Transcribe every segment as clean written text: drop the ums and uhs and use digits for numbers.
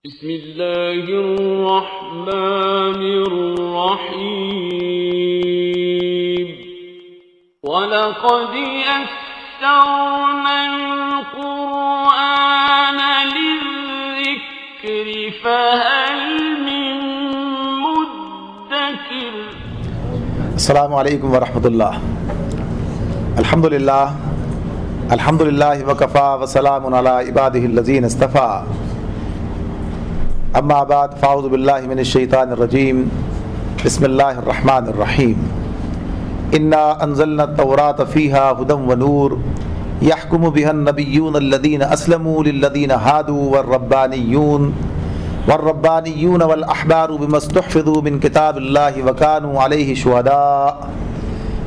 بسم اللہ الرحمن الرحیم وَلَقَدْ يَسَّرْنَا الْقُرْآنَ لِلذِّكْرِ فَهَلْ مِن مُدَّكِرٍ۔ السلام علیکم ورحمۃ اللہ۔ الحمدللہ وکفیٰ وسلام علی عبادہ الذین اصطفیٰ، اما بعد فاعوذ باللہ من الشیطان الرجیم، بسم اللہ الرحمن الرحیم۔ انا انزلنا التوراۃ فیہا ھدی ونور یحکم بہا النبیون الذین اسلموا للذین ھادوا والربانیون والاحبار بما استحفظوا من کتاب اللہ وکانوا علیہ شہداء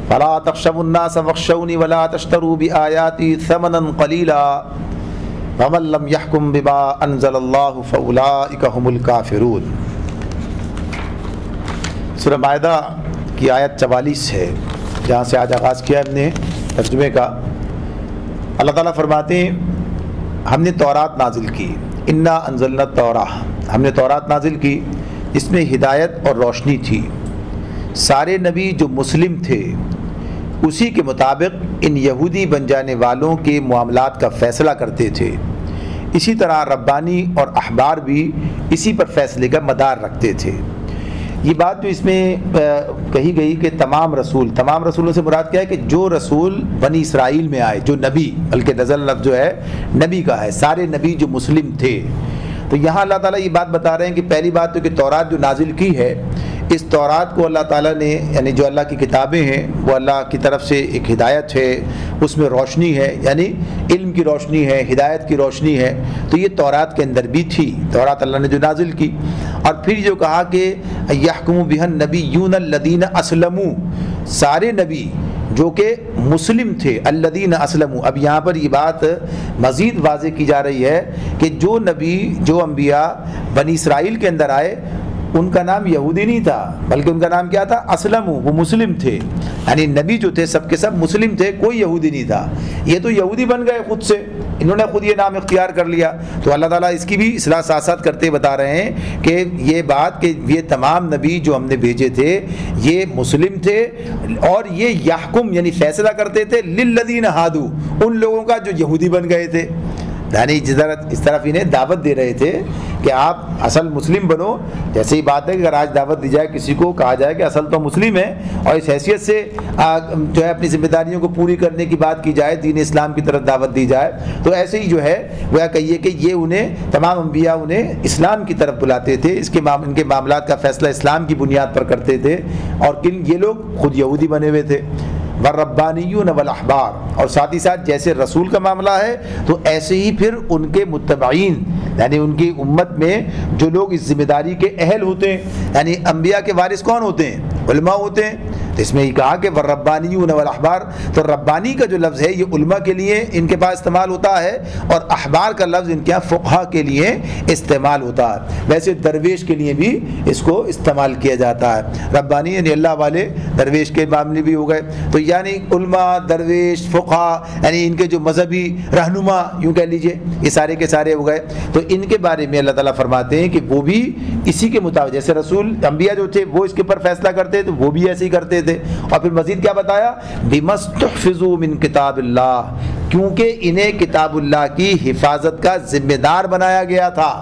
فلا تخشوا الناس واخشونی ولا تشتروا بآیاتی ثمنا قلیلا وَمَن لَّمْ يَحْكُم بِمَا أَنزَلَ اللَّهُ فَأُولَٰئِكَ هُمُ الْكَافِرُونَ۔ سورہ مائدہ کی آیت 44 ہے، جہاں سے آج آغاز کیا ہم نے ترجمے کا۔ اللہ تعالیٰ فرماتے ہیں ہم نے تورات نازل کی، انا انزلنا التوراۃ، ہم نے تورات نازل کی، اس میں ہدایت اور روشنی تھی۔ سارے نبی جو مسلم تھے اسی کے مطابق ان یہودی بن جانے والوں کے معاملات کا فیصلہ کرتے تھے، اسی طرح ربانی اور احبار بھی اسی پر فیصلے کا مدار رکھتے تھے۔ یہ بات جو اس میں کہی گئی کہ تمام رسولوں سے مراد کیا ہے کہ جو رسول بنی اسرائیل میں آئے، جو نبی، بلکہ نزل لفظ جو ہے نبی کا ہے، سارے نبی جو مسلم تھے۔ تو یہاں اللہ تعالیٰ یہ بات بتا رہے ہیں کہ پہلی بات تو کہ تورات جو نازل کی ہے، اس تورات کو اللہ تعالیٰ نے، یعنی جو اللہ کی کتابیں ہیں وہ اللہ کی طرف سے ایک ہدایت ہے، اس میں روشنی ہے، یعنی علم کی روشنی ہے، ہدایت کی روشنی ہے۔ تو یہ تورات کے اندر بھی تھی، تورات اللہ نے جو نازل کی۔ اور پھر جو کہا کہ یحکم بہا النبیون الذین اسلموا، سارے نبی جو کہ مسلم تھے، الذین اسلموا۔ اب یہاں پر یہ بات مزید واضح کی جا رہی ہے کہ جو نبی، جو انبیاء بنی اسرائیل کے اندر آئے، ان کا نام یہودی نہیں تھا، بلکہ ان کا نام کیا تھا؟ اسلموا، وہ مسلم تھے۔ یعنی نبی جو تھے سب کے سب مسلم تھے، کوئی یہودی نہیں تھا۔ یہ تو یہودی بن گئے خود سے، انہوں نے خود یہ نام اختیار کر لیا۔ تو اللہ تعالیٰ اس کی بھی اصلاح ساتھ کرتے بتا رہے ہیں کہ یہ بات کہ یہ تمام نبی جو ہم نے بھیجے تھے یہ مسلم تھے، اور یہ یحکم یعنی فیصلہ کرتے تھے للذین ہادوا، ان لوگوں کا جو یہودی بن گئے تھے۔ یعنی اس طرف انہیں دعوت دے رہے تھے کہ آپ اصل مسلم بنو۔ جیسے ہی بات ہے کہ اگر آج دعوت دی جائے، کسی کو کہا جائے کہ اصل تو مسلم ہے، اور اس حیثیت سے جو ہے اپنی ذمہ داریوں کو پوری کرنے کی بات کی جائے، دین اسلام کی طرف دعوت دی جائے، تو ایسے ہی جو ہے وہ کہیے کہ یہ انہیں تمام انبیاء انہیں اسلام کی طرف بلاتے تھے، ان کے معاملات کا فیصلہ اسلام کی بنیاد پر کرتے تھے، اور یہ لوگ خود یہودی بنے ہوئے تھے۔ والربانیون والاحبار، اور ساتھ ہی ساتھ جیسے رسول کا معاملہ ہے تو ایسے ہی پھر ان کے متبعین، یعنی ان کی امت میں جو لوگ اس ذمہ داری کے اہل ہوتے ہیں، یعنی انبیاء کے وارث کون ہوتے ہیں؟ علماء ہوتے ہیں۔ تو اس میں یہ کہا کہ والربانیون والاحبار، تو ربانی کا جو لفظ ہے یہ علماء کے لیے ان کے پاس استعمال ہوتا ہے، اور احبار کا لفظ ان کے یہاں فقہاء کے لیے استعمال ہوتا ہے۔ ویسے درویش کے لیے بھی اس کو استعمال کیا جاتا ہے۔ ربانی یعنی اللہ والے، درویش کے معاملے بھی ہو گئے۔ تو یعنی علماء، درویش، فقہاء، یعنی ان کے جو مذہبی رہنما یوں کہہ لیجئے، یہ سارے کے سارے ہو گئے۔ تو ان کے بارے میں اللہ تعالیٰ فرماتے ہیں کہ وہ بھی اسی کے مطابق، جیسے رسول انبیاء جو تھے وہ اس کے اوپر فیصلہ کرتے تو وہ بھی ایسے ہی کرتے تھے۔ اور پھر مزید کیا بتایا؟ بِمَا اسْتُحْفِظُوا مِن کتاب اللہ، کیونکہ انہیں کتاب اللہ کی حفاظت کا ذمہ دار بنایا گیا تھا۔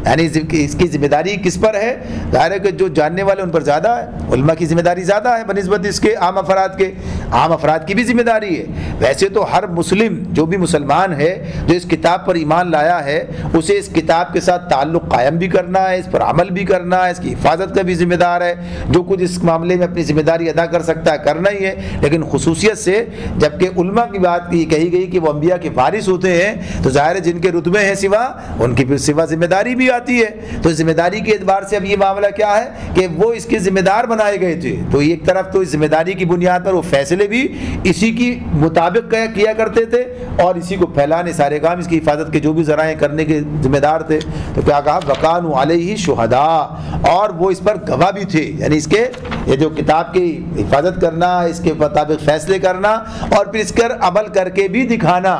یعنی اس کی ذمہ داری کس پر ہے؟ ظاہر ہے کہ جو جاننے والے ان پر زیادہ ہے، علماء کی ذمہ داری زیادہ ہے بنسبت اس کے عام افراد کی بھی ذمہ داری ہے۔ ویسے تو ہر مسلم جو بھی مسلمان ہے، جو اس کتاب پر ایمان لایا ہے، اسے اس کتاب کے ساتھ تعلق قائم بھی کرنا ہے، اس پر عمل بھی کرنا ہے، اس کی حفاظت کا بھی ذمہ دار ہے۔ جو کچھ اس معاملے میں اپنی ذمہ داری ادا کر سکتا ہے کرنا ہی ہے، لیکن خصوصیت سے جبکہ علماء کی بات کہی گئی کہ وہ انبیاء کے وارث ہوتے ہیں، تو ظاہر ہے جن کے رتبے ہیں سوا، ان کی پھر سوا ذمہ داری بھی آتی ہے۔ تو ذمہ داری کے اعتبار سے اب یہ معاملہ کیا ہے کہ وہ اس کے ذمہ دار بنائے گئے تھے، تو ایک طرف تو اس ذمہ داری کی بنیاد پر وہ فیصلے بھی اسی کی مطابق کیا کرتے تھے، اور اسی کو پھیلانے سارے کام اس کی حفاظت کے جو بھی ذرائع کرنے کے ذمہ دار تھے۔ تو کیا کہا؟ وَكَانُوا عَلَيْهِ شُهَدَاءَ، اور وہ اس پر گواہ بھی تھے، یعنی اس کے یہ جو کتاب کی حفاظت کرنا، اس کے مطابق فیصلے کرنا، اور پھر اس پر عمل کر کے بھی دکھانا۔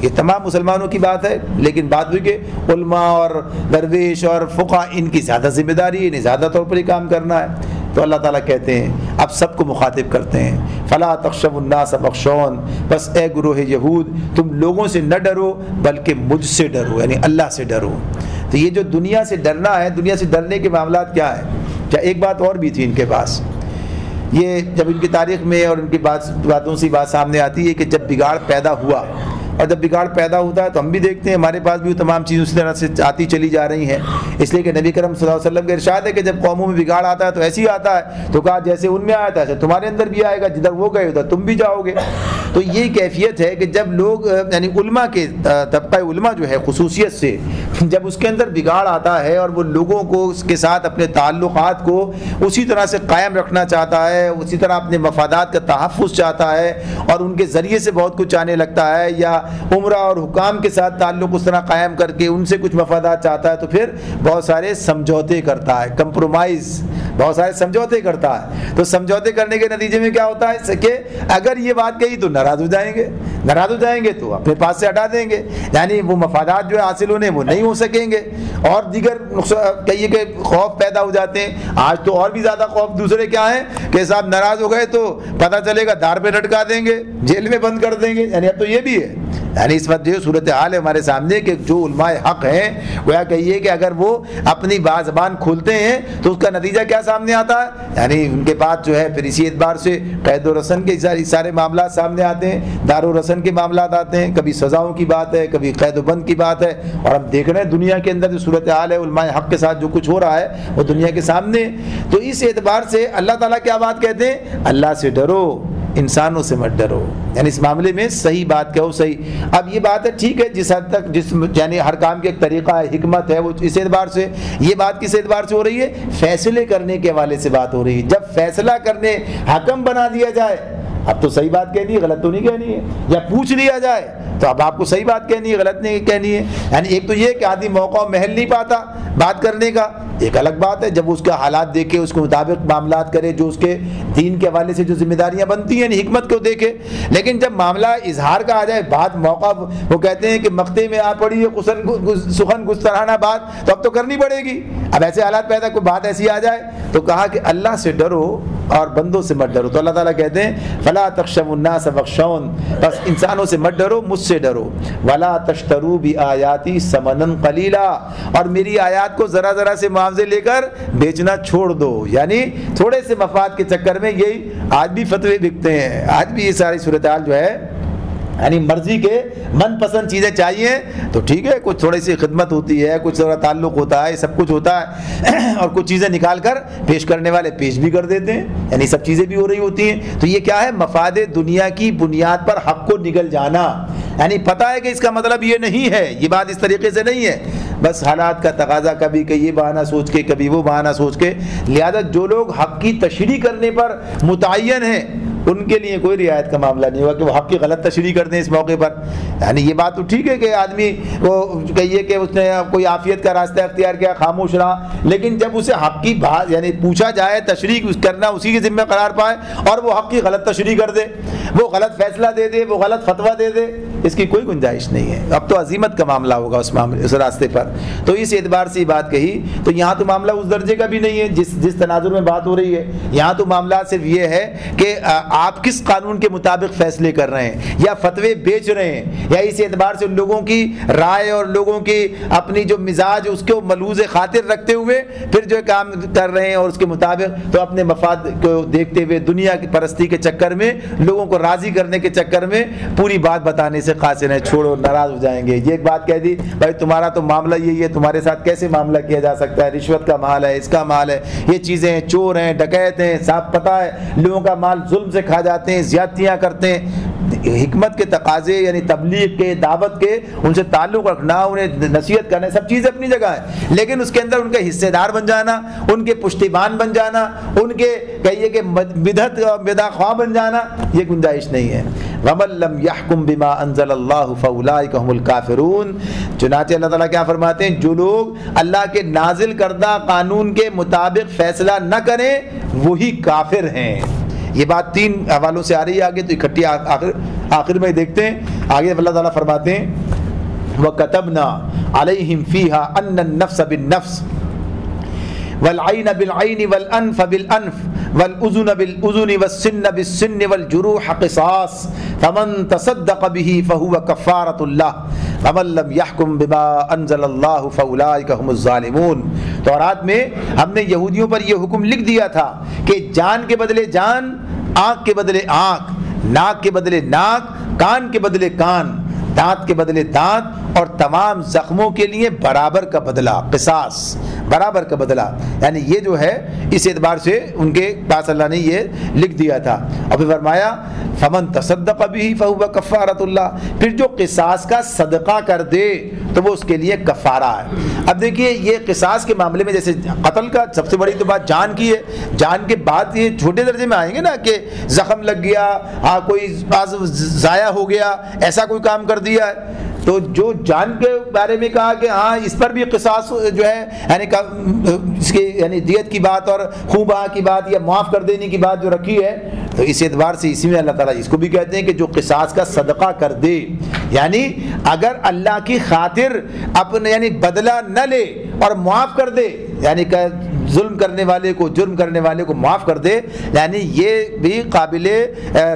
یہ تمام مسلمانوں کی بات ہے، لیکن بات ہوئی کہ علماء اور درویش اور فقہ ان کی زیادہ ذمہ داری ہے، انہیں زیادہ طور پر یہ کام کرنا ہے۔ تو اللہ تعالیٰ کہتے ہیں، اب سب کو مخاطب کرتے ہیں، فلا تخشوا الناس واخشون، بس اے گروہ یہود تم لوگوں سے نہ ڈرو بلکہ مجھ سے ڈرو، یعنی اللہ سے ڈرو۔ تو یہ جو دنیا سے ڈرنا ہے، دنیا سے ڈرنے کے معاملات کیا ہیں؟ کیا ایک بات اور بھی تھی ان کے پاس، یہ جب ان کی تاریخ میں اور ان کی باتوں سے بات سامنے آتی ہے کہ جب بگاڑ پیدا ہوا، اور جب بگاڑ پیدا ہوتا ہے تو ہم بھی دیکھتے ہیں ہمارے پاس بھی وہ تمام چیزیں اسی طرح سے آتی چلی جا رہی ہیں، اس لیے کہ نبی کرم صلی اللہ علیہ وسلم کا ارشاد ہے کہ جب قوموں میں بگاڑ آتا ہے تو ایسے ہی آتا ہے، تو کہا جیسے ان میں آیا تھا ایسے تمہارے اندر بھی آئے گا، جدھر وہ گئے ادھر تم بھی جاؤ گے۔ تو یہ کیفیت ہے کہ جب لوگ یعنی علماء کے طبقہ علماء جو ہے خصوصیت سے جب اس کے اندر بگاڑ آتا ہے اور وہ لوگوں کو اس کے ساتھ اپنے تعلقات کو اسی طرح سے قائم رکھنا چاہتا ہے، اسی طرح اپنے مفادات کا تحفظ چاہتا ہے اور ان کے ذریعے سے بہت کچھ آنے لگتا ہے، یا عمرہ اور حکام کے ساتھ تعلق اس طرح قائم کر کے ان سے کچھ مفادات چاہتا ہے، تو پھر بہت سارے سمجھوتے کرتا ہے، کمپرومائز، بہت سارے سمجھوتے کرتا ہے۔ تو سمجھوتے کرنے کے نتیجے میں کیا ہوتا ہے کہ اگر یہ بات کہی تو ناراض ہو جائیں گے تو اپنے پاس سے ہٹا دیں گے، یعنی وہ مفادات جو حاصل ہونے وہ نہیں ہو سکیں گے، اور دیگر کہیے کہ خوف پیدا ہو جاتے ہیں۔ آج تو اور بھی زیادہ خوف دوسرے کیا ہیں کہ صاحب ناراض ہو گئے تو پتہ چلے گا دار پہ لٹکا دیں گے، جیل میں بند کر دیں گے، یعنی اب تو یہ بھی ہے۔ یعنی اس وقت جو صورتحال ہے ہمارے سامنے کہ جو علماء حق ہیں گویا کہیے کہ اگر وہ اپنی زبان کھولتے ہیں تو اس کا نتیجہ کیا سامنے آتا ہے، یعنی ان کے بعد جو ہے پھر اسی اعتبار سے قید و رسن کے سارے معاملات سامنے آتے ہیں، دار و رسن کے معاملات آتے ہیں، کبھی سزاؤں کی بات ہے، کبھی قید و بند کی بات ہے، اور ہم دیکھ رہے ہیں دنیا کے اندر جو صورتحال ہے علماء حق کے ساتھ جو کچھ ہو رہا ہے وہ دنیا کے سامنے۔ تو اس اعتبار سے اللہ تعالیٰ کیا بات کہتے ہیں، اللہ سے ڈرو، انسانوں سے مت ڈرو، یعنی اس معاملے میں صحیح بات کہو، صحیح۔ اب یہ بات ہے ٹھیک ہے جس حد تک یعنی ہر کام کے ایک طریقہ ہے، حکمت ہے، وہ اس اعتبار سے یہ بات کس اعتبار سے ہو رہی ہے، فیصلے کرنے کے حوالے سے بات ہو رہی ہے۔ جب فیصلہ کرنے حکم بنا دیا جائے اب تو صحیح بات کہنی ہے، غلط تو نہیں کہنی ہے، یا پوچھ لیا جائے تو اب آپ کو صحیح بات کہنی ہے، غلط نہیں کہنی ہے۔ یعنی ایک تو یہ کہ آدمی موقع و محل نہیں پاتا بات کرنے کا، ایک الگ بات ہے جب اس کا حالات دیکھے اس کے مطابق معاملات کرے، جو اس کے دین کے حوالے سے جو ذمہ داریاں بنتی ہیں حکمت کو دیکھے۔ لیکن جب معاملہ اظہار کا آ جائے، بات موقع وہ کہتے ہیں کہ مقتے میں آ پڑی ہے سخن گسترانہ بات، تو اب تو کرنی پڑے گی۔ اب ایسے حالات پیدا کوئی بات ایسی آ جائے تو کہا کہ اللہ سے ڈرو اور بندوں سے مت ڈرو۔ تو اللہ تعالیٰ کہتے ہیں فلا تخشوا الناس واخشون، بس انسانوں سے مت ڈرو، مجھ سے ڈرو۔ ولا تشتروا بآیاتی ثمنا قلیلا، اور میری آیات کو ذرا ذرا سے معاوضے لے کر بیچنا چھوڑ دو، یعنی تھوڑے سے مفاد کے چکر میں یہی آج بھی فتوے بکتے ہیں، آج بھی یہ ساری صورتحال جو ہے یعنی مرضی کے من پسند چیزیں چاہیے تو ٹھیک ہے، کچھ تھوڑی سی خدمت ہوتی ہے، کچھ تھوڑا تعلق ہوتا ہے، سب کچھ ہوتا ہے، اور کچھ چیزیں نکال کر پیش کرنے والے پیش بھی کر دیتے ہیں، یعنی سب چیزیں بھی ہو رہی ہوتی ہیں۔ تو یہ کیا ہے، مفاد دنیا کی بنیاد پر حق کو نگل جانا، یعنی پتہ ہے کہ اس کا مطلب یہ نہیں ہے، یہ بات اس طریقے سے نہیں ہے، بس حالات کا تقاضا کبھی کہ یہ بہانہ سوچ کے کبھی وہ بہانہ سوچ کے، لہذا جو لوگ حق کی تشریح کرنے پر متعین ہیں ان کے لیے کوئی رعایت کا معاملہ نہیں ہوگا کہ وہ حق کی غلط تشریح کر دیں اس موقع پر۔ یعنی یہ بات تو ٹھیک ہے کہ آدمی وہ کہیے کہ اس نے کوئی عافیت کا راستہ اختیار کیا، خاموش رہا، لیکن جب اسے حق کی بات یعنی پوچھا جائے، تشریح کرنا اسی کے ذمہ قرار پائے اور وہ حق کی غلط تشریح کر دے، وہ غلط فیصلہ دے دے، وہ غلط فتویٰ دے دے، اس کی کوئی گنجائش نہیں ہے۔ اب تو عزیمت کا معاملہ ہوگا اس معاملے اس راستے پر۔ تو اس اعتبار سے یہ بات کہی، تو یہاں تو معاملہ اس درجے کا بھی نہیں ہے جس تناظر میں بات ہو رہی ہے، یہاں تو معاملہ صرف یہ ہے کہ آپ کس قانون کے مطابق فیصلے کر رہے ہیں یا فتوے بیچ رہے ہیں، یا اس اعتبار سے لوگوں کی رائے اور لوگوں کی اپنی جو مزاج اس کو ملوز خاطر رکھتے ہوئے پھر جو کام کر رہے ہیں اور اس کے مطابق، تو اپنے مفاد کو دیکھتے ہوئے دنیا کی پرستی کے چکر میں، لوگوں کو راضی کرنے کے چکر میں پوری بات بتانے سے قاصر ہیں، چھوڑو ناراض ہو جائیں گے۔ یہ ایک بات کہہ دی بھائی تمہارا تو معاملہ یہی ہے، تمہارے ساتھ کیسے معاملہ کیا جا سکتا ہے، رشوت کا مال ہے، اس کا مال ہے، یہ چیزیں چور ہیں، ڈکیت ہیں، صاحب پتہ ہے لوگوں کا مال ظلم سے کھا جاتے ہیں، زیادتیاں کرتے ہیں۔ حکمت کے تقاضے یعنی تبلیغ کے، دعوت کے، ان سے تعلق رکھنا، انہیں نصیحت کرنا، سب چیزیں اپنی جگہ ہیں، لیکن اس کے اندر ان کے حصے دار بن جانا، ان کے پشتیبان بن جانا، ان کے کہیے کہ بدعت بدا خواہ بن جانا، یہ گنجائش نہیں ہے۔ وَمَن لَّمْ يَحْكُم بِمَا أَنزَلَ اللَّهُ فَأُولَٰئِكَ هُمُ الْكَافِرُونَ، چنانچہ اللہ تعالیٰ کیا فرماتے ہیں، جو لوگ اللہ کے نازل کردہ قانون کے مطابق فیصلہ نہ کریں وہی کافر ہیں۔ یہ بات 3 حوالوں سے آ رہی ہے آگے، تو اکٹھی آخر میں دیکھتے ہیں آگے اللہ تعالیٰ فرماتے ہیں وَكَتَبْنَا عَلَيْهِمْ فِيهَا أَنَّ النَّفْسَ بِالنَّفْسِ وَالْعَيْنَ بِالْعَيْنِ وَالْأَنْفَ بِالْأَنْفِ وَالْأُذُنَ بِالْأُذُنِ وَالسِّنَّ بِالسِّنِّ وَالْجُرُوحَ قِصَاصٌ فَمَنْ تَصَدَّقَ بِهِ فَهُوَ كَفَّارَةٌ لَهُ وَمَنْ لَمْ يَحْكُمْ بِمَا أَنزَلَ اللَّهُ فَأُولَٰئِكَ هُمُ الظَّالِمُونَ۔ تورات میں ہم نے یہودیوں پر یہ حکم لکھ دیا تھا کہ جان کے بدلے جان، آنکھ کے بدلے آنکھ، ناک کے بدلے ناک، کان کے بدلے کان، دانت کے بدلے دانت، اور تمام زخموں کے لیے برابر کا بدلہ، قصاص، برابر کا بدلہ، یعنی یہ جو ہے اس اعتبار سے ان کے پاس اللہ نے یہ لکھ دیا تھا۔ اور پھر فرمایا فمن تصدق به فهو کفارۃ اللہ، پھر جو قصاص کا صدقہ کر دے تو وہ اس کے لیے کفارہ ہے۔ اب دیکھیے یہ قصاص کے معاملے میں جیسے قتل کا سب سے بڑی تو بات جان کی ہے، جان کے بعد یہ چھوٹے درجے میں آئیں گے نا کہ زخم لگ گیا، ہاں کوئی ضائع ہو گیا، ایسا کوئی کام کر دیا ہے، تو جو جان کے بارے میں کہا کہ ہاں اس پر بھی قصاص جو ہے یعنی اس کی یعنی دیت کی بات اور خون بہا کی بات یا معاف کر دینے کی بات جو رکھی ہے، تو اس اعتبار سے اسی میں اللہ تعالیٰ اس کو بھی کہتے ہیں کہ جو قصاص کا صدقہ کر دے، یعنی اگر اللہ کی خاطر اپنے یعنی بدلہ نہ لے اور معاف کر دے، یعنی کہ ظلم کرنے والے کو، جرم کرنے والے کو معاف کر دے، یعنی یہ بھی قابل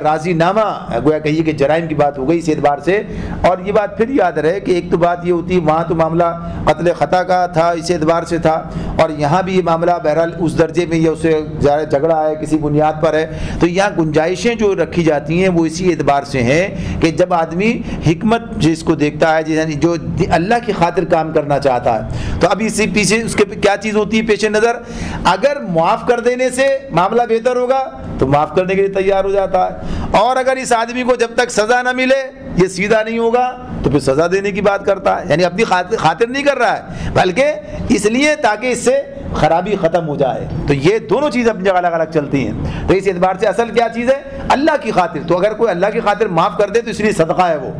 راضی نامہ گویا کہیے کہ جرائم کی بات ہو گئی اس اعتبار سے۔ اور یہ بات پھر یاد رہے کہ ایک تو بات یہ ہوتی ہے وہاں تو معاملہ قتل خطا کا تھا اس اعتبار سے تھا، اور یہاں بھی یہ معاملہ بہرحال اس درجے میں یہ اسے جھگڑا ہے کسی بنیاد پر ہے، تو یہاں گنجائشیں جو رکھی جاتی ہیں وہ اسی اعتبار سے ہیں کہ جب آدمی حکمت جس کو دیکھتا ہے یعنی جو اللہ کی خاطر کام کرنا چاہتا ہے، تو اب اسی پیچھے اس کے کیا چیز ہوتی ہے پیش نظر، اگر معاف کر دینے سے معاملہ بہتر ہوگا تو معاف کرنے کے لیے تیار ہو جاتا ہے، اور اگر اس آدمی کو جب تک سزا نہ ملے یہ سیدھا نہیں ہوگا تو پھر سزا دینے کی بات کرتا ہے، یعنی اپنی خاطر نہیں کر رہا ہے بلکہ اس لیے تاکہ اس سے خرابی ختم ہو جائے۔ تو یہ دونوں چیزیں اپنی جگہ الگ الگ چلتی ہیں، تو اس اعتبار سے اصل کیا چیز ہے اللہ کی خاطر، تو اگر کوئی اللہ کی خاطر معاف کر دے تو اس لیے صدقہ ہے وہ،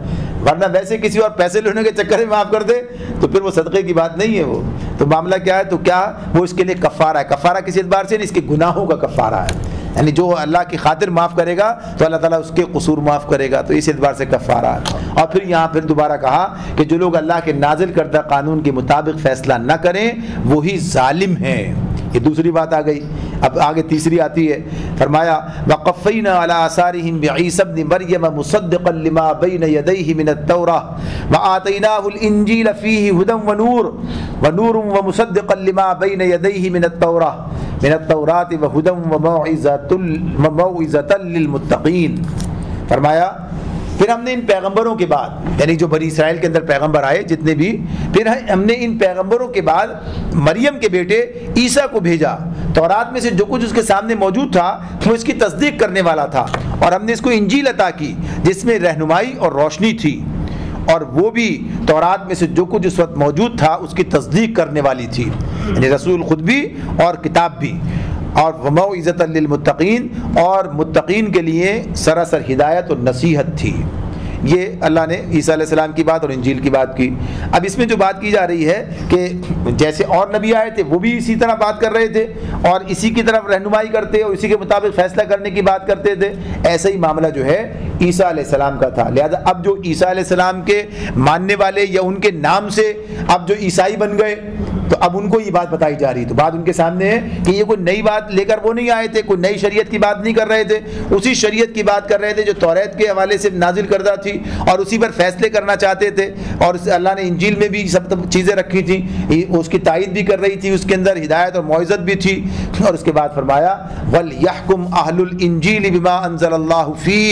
ورنہ ویسے کسی اور پیسے لینے کے چکر میں معاف کر دے تو پھر وہ صدقے کی بات نہیں ہے، وہ تو معاملہ کیا ہے، تو کیا وہ اس کے لیے کفارہ ہے، کفارہ کسی اعتبار سے اس کے گناہوں کا کفارہ ہے، یعنی جو اللہ کی خاطر معاف کرے گا تو اللہ تعالیٰ اس کے قصور معاف کرے گا، تو اس اعتبار سے کفارہ ہے۔ اور پھر یہاں پھر دوبارہ کہا کہ جو لوگ اللہ کے نازل کردہ قانون کے مطابق فیصلہ نہ کریں وہی ظالم ہیں، یہ دوسری بات آ گئی۔ اب آگے تیسری آتی ہے، فرمایا وَقَفَّيْنَا عَلَىٰ آثَارِهِمْ بِعِيسَى ابْنِ مَرْيَمَ مُصَدِّقًا لِمَا بَيْنَ يَدَيْهِ مِنَ التَّوْرَاةِ وَآتَيْنَاهُ الْإِنْجِيلَ فِيهِ هُدًى وَنُورٌ وَمُصَدِّقًا لِمَا بَيْنَ يَدَيْهِ مِنَ التَّوْرَاةِ وَهُدًى وَمَوْعِظَةً لِلْمُتَّقِينَ۔ فرمایا پھر ہم نے ان پیغمبروں کے بعد یعنی جو بنی اسرائیل کے اندر پیغمبر آئے جتنے بھی، پھر ہم نے ان پیغمبروں کے بعد مریم کے بیٹے عیسیٰ کو بھیجا، تورات میں سے جو کچھ اس کے سامنے موجود تھا وہ اس کی تصدیق کرنے والا تھا، اور ہم نے اس کو انجیل عطا کی جس میں رہنمائی اور روشنی تھی، اور وہ بھی تورات میں سے جو کچھ اس وقت موجود تھا اس کی تصدیق کرنے والی تھی، یعنی رسول خود بھی اور کتاب بھی، اور وَمَوْعِظَةً لِلْمُتَّقِينَ، اور متقین کے لیے سراسر ہدایت اور نصیحت تھی۔ یہ اللہ نے عیسیٰ علیہ السلام کی بات اور انجیل کی بات کی۔ اب اس میں جو بات کی جا رہی ہے کہ جیسے اور نبی آئے تھے وہ بھی اسی طرح بات کر رہے تھے اور اسی کی طرف رہنمائی کرتے اور اسی کے مطابق فیصلہ کرنے کی بات کرتے تھے، ایسا ہی معاملہ جو ہے عیسیٰ علیہ السلام کا تھا۔ لہذا اب جو عیسیٰ علیہ السلام کے ماننے والے یا ان کے نام سے اب جو عیسائی بن گئے تو اب ان کو یہ بات بتائی جا رہی، تو بات ان کے سامنے ہے کہ یہ کوئی نئی بات لے کر وہ نہیں آئے تھے، کوئی نئی شریعت کی بات نہیں کر رہے تھے، اسی شریعت کی بات کر رہے تھے جو توریت کے حوالے سے نازل کردہ تھی اور اسی پر فیصلے کرنا چاہتے تھے، اور اللہ نے انجیل میں بھی سب چیزیں رکھی تھیں، اس کی تائید بھی کر رہی تھی، اس کے اندر ہدایت اور موعظت بھی تھی۔ اور اس کے بعد فرمایا وَلْيَحْكُمْ أَهْلُ الْإِنجِيلِ بِمَا أَنزَلَ اللَّهُ فِيهِ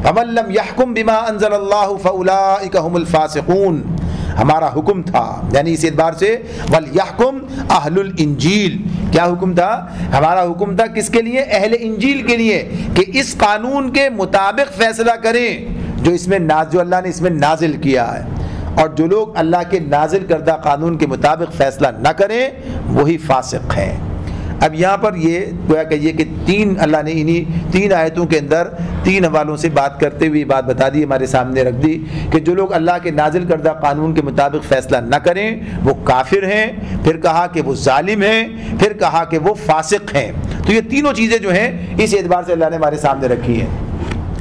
فَمَن لَّمْ يَحْكُم بِمَا أَنزَلَ اللَّهُ فَأُولَٰئِكَ هُمُ الْفَاسِقُونَ۔ ہمارا حکم تھا، یعنی اس اعتبار سے وَلْيَحْكُمْ أَهْلُ الْإِنجِيلِ، کیا حکم تھا؟ ہمارا حکم تھا کس کے لیے؟ اہل انجیل کے لیے، کہ اس قانون کے مطابق فیصلہ کریں جو اس میں جو اللہ نے اس میں نازل کیا ہے، اور جو لوگ اللہ کے نازل کردہ قانون کے مطابق فیصلہ نہ کریں وہی فاسق ہیں۔ اب یہاں پر یہ گویا کہیے کہ تین اللہ نے انہی تین آیتوں کے اندر تین حوالوں سے بات کرتے ہوئے بات بتا دی، ہمارے سامنے رکھ دی کہ جو لوگ اللہ کے نازل کردہ قانون کے مطابق فیصلہ نہ کریں وہ کافر ہیں، پھر کہا کہ وہ ظالم ہیں، پھر کہا کہ وہ فاسق ہیں۔ تو یہ تینوں چیزیں جو ہیں اس اعتبار سے اللہ نے ہمارے سامنے رکھی ہیں۔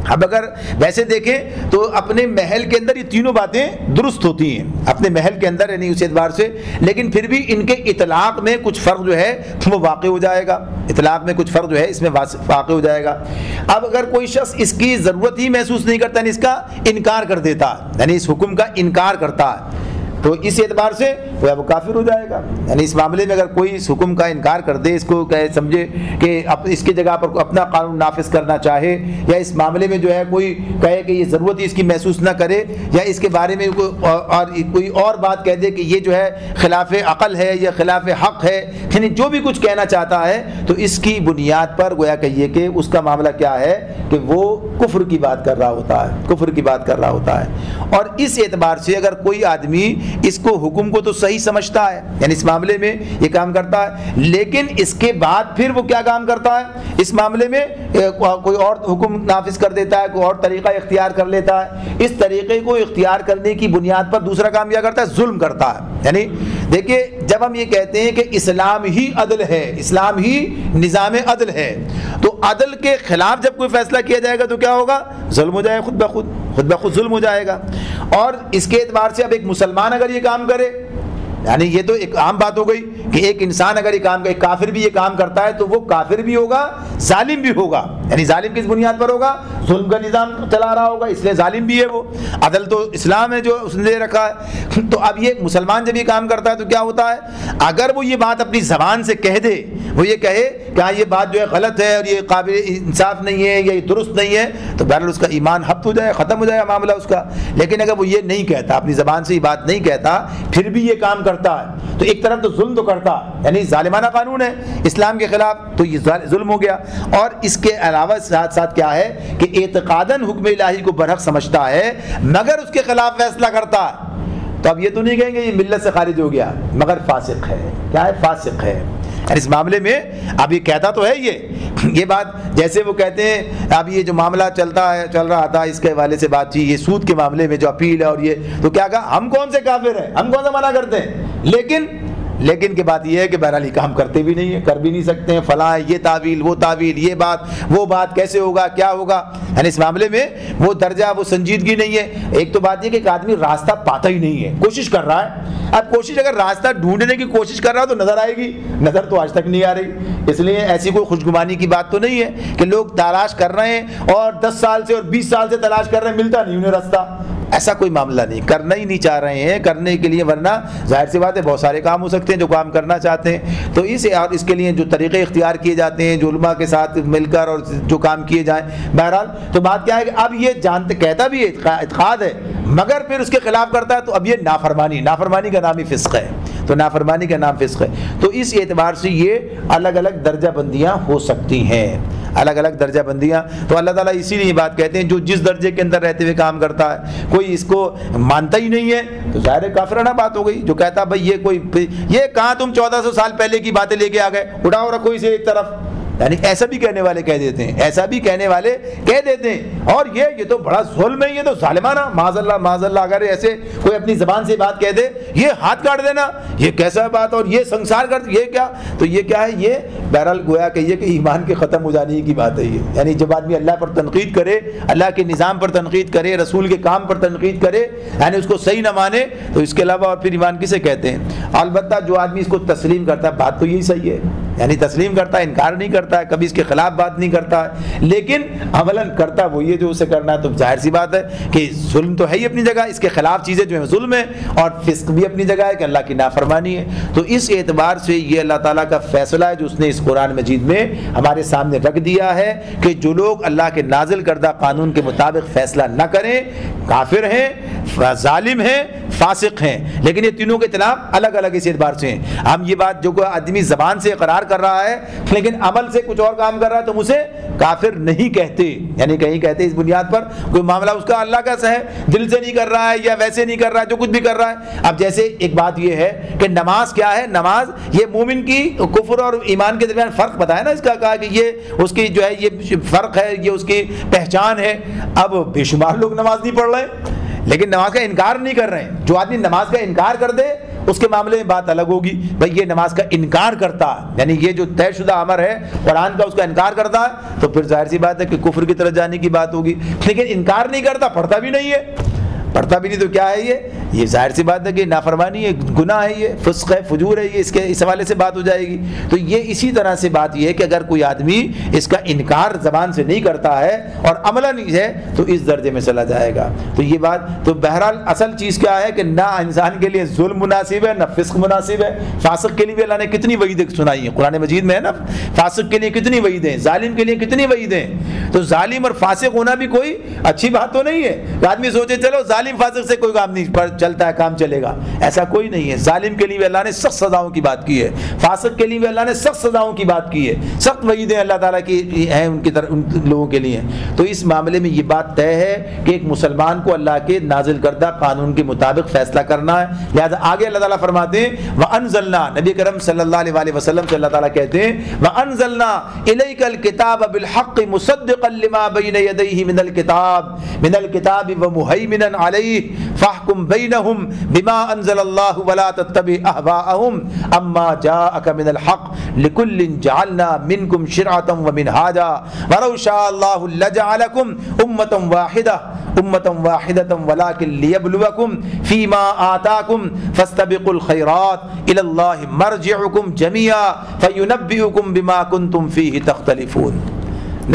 اب اگر ویسے دیکھیں تو اپنے محل کے اندر یہ تینوں باتیں درست ہوتی ہیں، اپنے محل کے اندر یعنی اس اعتبار سے، لیکن پھر بھی ان کے اطلاق میں کچھ فرق جو ہے وہ واقع ہو جائے گا، اطلاق میں کچھ فرق جو ہے اس میں واقع ہو جائے گا۔ اب اگر کوئی شخص اس کی ضرورت ہی محسوس نہیں کرتا، یعنی اس کا انکار کر دیتا، یعنی اس حکم کا انکار کرتا ہے، تو اس اعتبار سے وہ کافر ہو جائے گا۔ یعنی اس معاملے میں اگر کوئی اس حکم کا انکار کر دے، اس کو کہے سمجھے کہ اس کی جگہ پر اپنا قانون نافذ کرنا چاہے، یا اس معاملے میں جو ہے کوئی کہے کہ یہ ضرورت ہی اس کی محسوس نہ کرے، یا اس کے بارے میں کوئی اور بات کہہ دے کہ یہ جو ہے خلاف عقل ہے یا خلاف حق ہے، یعنی جو بھی کچھ کہنا چاہتا ہے، تو اس کی بنیاد پر گویا کہیے کہ اس کا معاملہ کیا ہے کہ وہ کفر کی بات کر رہا ہوتا ہے، کفر کی بات کر رہا ہوتا ہے۔ اور اس اعتبار سے اگر کوئی آدمی اس کو حکم کو تو صحیح سمجھتا ہے، یعنی اس معاملے میں یہ کام کرتا ہے، لیکن اس کے بعد پھر وہ کیا کام کرتا ہے، اس معاملے میں کوئی اور حکم نافذ کر دیتا ہے، کوئی اور طریقہ اختیار کر لیتا ہے، اس طریقے کو اختیار کرنے کی بنیاد پر دوسرا کام کیا کرتا ہے، ظلم کرتا ہے۔ یعنی دیکھیے جب ہم یہ کہتے ہیں کہ اسلام ہی عدل ہے، اسلام ہی نظام عدل ہے، تو عدل کے خلاف جب کوئی فیصلہ کیا جائے گا تو کیا ہوگا، ظلم ہو جائے گا، خود بخود ظلم ہو جائے گا۔ اور اس کے اعتبار سے اب ایک مسلمان اگر یہ کام کرے، یعنی یہ تو ایک عام بات ہو گئی کہ ایک انسان اگر یہ کام کرے، کافر بھی یہ کام کرتا ہے تو وہ کافر بھی ہوگا، ظالم بھی ہوگا۔ یعنی ظالم کس بنیاد پر ہوگا، ظلم کا نظام چلا رہا ہوگا، اس لیے ظالم بھی ہے وہ۔ عدل تو اسلام ہے جو اس نے دے رکھا ہے۔ تو اب یہ مسلمان جب یہ کام کرتا ہے تو کیا ہوتا ہے، اگر وہ یہ بات اپنی زبان سے کہہ دے، وہ یہ کہے کہ ہاں یہ بات جو ہے غلط ہے اور یہ قابل انصاف نہیں ہے یا یہ درست نہیں ہے، تو بہرحال اس کا ایمان ہبط ہو جائے، ختم ہو جائے معاملہ اس کا۔ لیکن اگر وہ یہ نہیں کہتا، اپنی زبان سے یہ بات نہیں کہتا، پھر بھی یہ کام کرتا ہے، تو ایک طرف تو ظلم تو کرتا، یعنی ظالمانہ قانون ہے اسلام کے خلاف، تو یہ ظلم ہو گیا۔ اور اس کے علاوہ ساتھ ساتھ کیا ہے کہ اعتقاداً حکم الہی کو برحق سمجھتا ہے مگر اس کے خلاف فیصلہ کرتا ہے، تو اب یہ تو نہیں کہیں گے یہ ملت سے خارج ہو گیا، مگر فاسق ہے۔ کیا ہے، فاسق ہے۔ اس معاملے میں اب یہ کہتا تو ہے یہ بات، جیسے وہ کہتے ہیں اب یہ جو معاملہ چل رہا تھا اس کے حوالے سے بات تھی، یہ سود کے معاملے میں جو اپیل ہے، اور یہ تو کیا کہا، ہم کون سے کافر ہیں، ہم کون سے منع کرتے ہیں، لیکن کی بات یہ ہے کہ بہرحال یہ کام کرتے بھی نہیں ہیں، کر بھی نہیں سکتے ہیں، فلاں یہ تعویل وہ تعویل، یہ بات وہ بات، کیسے ہوگا کیا ہوگا۔ یعنی اس معاملے میں وہ درجہ وہ سنجیدگی نہیں ہے۔ ایک تو بات یہ کہ ایک آدمی راستہ پاتا ہی نہیں ہے، کوشش کر رہا ہے، اب کوشش اگر راستہ ڈھونڈنے کی کوشش کر رہا تو نظر آئے گی، نظر تو آج تک نہیں آ رہی۔ اس لیے ایسی کوئی خوشگمانی کی بات تو نہیں ہے کہ لوگ تلاش کر رہے ہیں اور 10 سال سے اور 20 سال سے تلاش کر رہے ہیں، ملتا نہیں انہیں راستہ، ایسا کوئی معاملہ نہیں، کرنا ہی نہیں چاہ رہے ہیں کرنے کے لیے، ورنہ ظاہر سی بات ہے بہت سارے کام ہو سکتے ہیں جو کام کرنا چاہتے ہیں، تو اس کے لیے جو طریقے اختیار کیے جاتے ہیں، جو علماء کے ساتھ مل کر اور جو کام کیے جائیں، بہرحال تو بات کیا ہے کہ اب یہ جانتے کہتا بھی اعتقاد ہے مگر پھر اس کے خلاف کرتا ہے، تو اب یہ نافرمانی کا نام ہی فسق ہے، تو نافرمانی کا نام فسق ہے۔ تو اس اعتبار سے یہ الگ الگ درجہ بندیاں ہو سکتی ہیں، الگ الگ درجہ بندیاں۔ تو اللہ تعالیٰ اسی لیے بات کہتے ہیں جو جس درجے کے اندر رہتے ہوئے کام کرتا ہے، کوئی اس کو مانتا ہی نہیں ہے تو ظاہر کافرانہ بات ہو گئی۔ جو کہتا بھائی یہ کہاں تم 1400 سال پہلے کی باتیں لے کے آ گئے، اٹھاؤ رکھو اسے ایک طرف، یعنی ایسا بھی کہنے والے کہہ دیتے ہیں، ایسا بھی کہنے والے کہہ دیتے ہیں، اور یہ تو بڑا ظلم ہے، یہ تو ظالمانہ، معاذ اللہ اگر ایسے کوئی اپنی زبان سے بات کہہ دے، یہ ہاتھ کاٹ دینا، یہ کیسا بات، اور یہ سنسار کر، یہ کیا، تو یہ کیا ہے، یہ بہرحال گویا کہ یہ کہ ایمان کے ختم ہو جانے کی بات ہے یہ۔ یعنی جب آدمی اللہ پر تنقید کرے، اللہ کے نظام پر تنقید کرے، رسول کے کام پر تنقید کرے، یعنی اس کو صحیح نہ مانے، تو اس کے علاوہ اور پھر ایمان کسے کہتے ہیں۔ البتہ جو آدمی اس کو تسلیم کرتا ہے، بات تو یہی صحیح ہے، یعنی تسلیم کرتا ہے، انکار نہیں کرتا ہے، کبھی اس کے خلاف بات نہیں کرتا ہے، لیکن عملاً کرتا وہ یہ جو اسے کرنا ہے، تو ظاہر سی بات ہے کہ ظلم تو ہے ہی اپنی جگہ، اس کے خلاف چیزیں جو ہیں ظلم ہے، اور فسق بھی اپنی جگہ ہے کہ اللہ کی نافرمانی ہے۔ تو اس اعتبار سے یہ اللہ تعالیٰ کا فیصلہ ہے جو اس نے اس قرآن مجید میں ہمارے سامنے رکھ دیا ہے کہ جو لوگ اللہ کے نازل کردہ قانون کے مطابق فیصلہ نہ کریں، کافر ہیں، ظالم ہیں، فاسق ہیں، لیکن یہ تینوں کے اطلاق الگ الگ اس اعتبار سے ہیں۔ ہم یہ بات جو کوئی آدمی زبان سے اقرار کر رہا ہے لیکن عمل سے کچھ اور کام کر رہا ہے تو اسے کافر نہیں کہتے، یعنی کہیں کہتے اس بنیاد پر کوئی معاملہ اس کا اللہ کا ہے، دل سے نہیں کر رہا ہے یا ویسے نہیں کر رہا ہے، جو کچھ بھی کر رہا ہے۔ اب جیسے ایک بات یہ ہے کہ نماز کیا ہے، نماز یہ مومن کی کفر اور ایمان کے درمیان فرق بتایا نا، اس کا کہا کہ یہ اس کی جو ہے یہ فرق ہے، یہ اس کی پہچان ہے۔ اب بے شمار لوگ نماز نہیں پڑھ رہے لیکن نماز کا انکار نہیں کر رہے ہیں۔ جو آدمی نماز کا انکار کر دے اس کے معاملے میں بات الگ ہوگی، بھائی یہ نماز کا انکار کرتا ہے، یعنی یہ جو طے شدہ امر ہے قرآن کا اس کا انکار کرتا ہے تو پھر ظاہر سی بات ہے کہ کفر کی طرف جانے کی بات ہوگی۔ لیکن انکار نہیں کرتا، پڑھتا بھی نہیں ہے، پڑھتا بھی نہیں تو کیا ہے یہ ظاہر سی بات ہے کہ نافرمانی ہے، گناہ ہے، یہ فسق ہے، فجور ہے، یہ اس حوالے سے بات ہو جائے گی۔ تو یہ اسی طرح سے بات یہ ہے کہ اگر کوئی آدمی اس کا انکار زبان سے نہیں کرتا ہے اور عملہ نہیں ہے تو اس درجے میں چلا جائے گا۔ تو یہ بات تو بہرحال اصل چیز کیا ہے کہ نہ انسان کے لیے ظلم مناسب ہے، نہ فسق مناسب ہے۔ فاسق کے لیے بھی اللہ نے کتنی وعیدیں سنائی ہیں قرآن مجید میں، ہے نا، فاسق کے لیے کتنی وعیدیں، ظالم کے لیے کتنی وعیدیں۔ تو ظالم اور فاسق ہونا بھی کوئی اچھی بات تو نہیں ہے کہ آدمی سوچے چلو ظالم فاسق سے کوئی کام نہیں چلتا ہے، کام چلے گا، ایسا کوئی نہیں ہے۔ ظالم کے لیے بھی اللہ نے سخت سزاؤں کی بات کی ہے، فاسق کے لیے بھی اللہ نے سخت سزاؤں کی بات کی ہے، سخت وعیدیں اللہ تعالیٰ کی ہیں ان کی طرف، ان لوگوں کے لیے۔ تو اس معاملے میں یہ بات طے ہے کہ ایک مسلمان کو اللہ کے نازل کردہ قانون کے مطابق فیصلہ کرنا ہے۔ لہذا آگے اللہ تعالیٰ فرماتے ہیں وَأَنزَلْنَا، نبی کرم صلی اللہ علیہ وسلم سے اللہ تعالیٰ کہتے ہیں وَأَنزَلْنَا إِلَيْكَ الْكِتَابَ بِالْحَقِّ مُصَدِّقًا لِمَا بَيْنَ يَدَيْهِ مِنَ الْكِتَابِ وَمُهَيْمِنًا عَلَيْهِ فاحكم بينهم بما انزل الله ولا تتبع اهواءهم اما جاءك من الحق لكل جعلنا منكم شرعة ومنهاجا ولو شاء الله لجعلكم امة واحدة ولكن ليبلوكم فيما آتاكم فاستبقوا الخيرات الى الله مرجعكم جميعا فينبئكم بما كنتم فيه تختلفون۔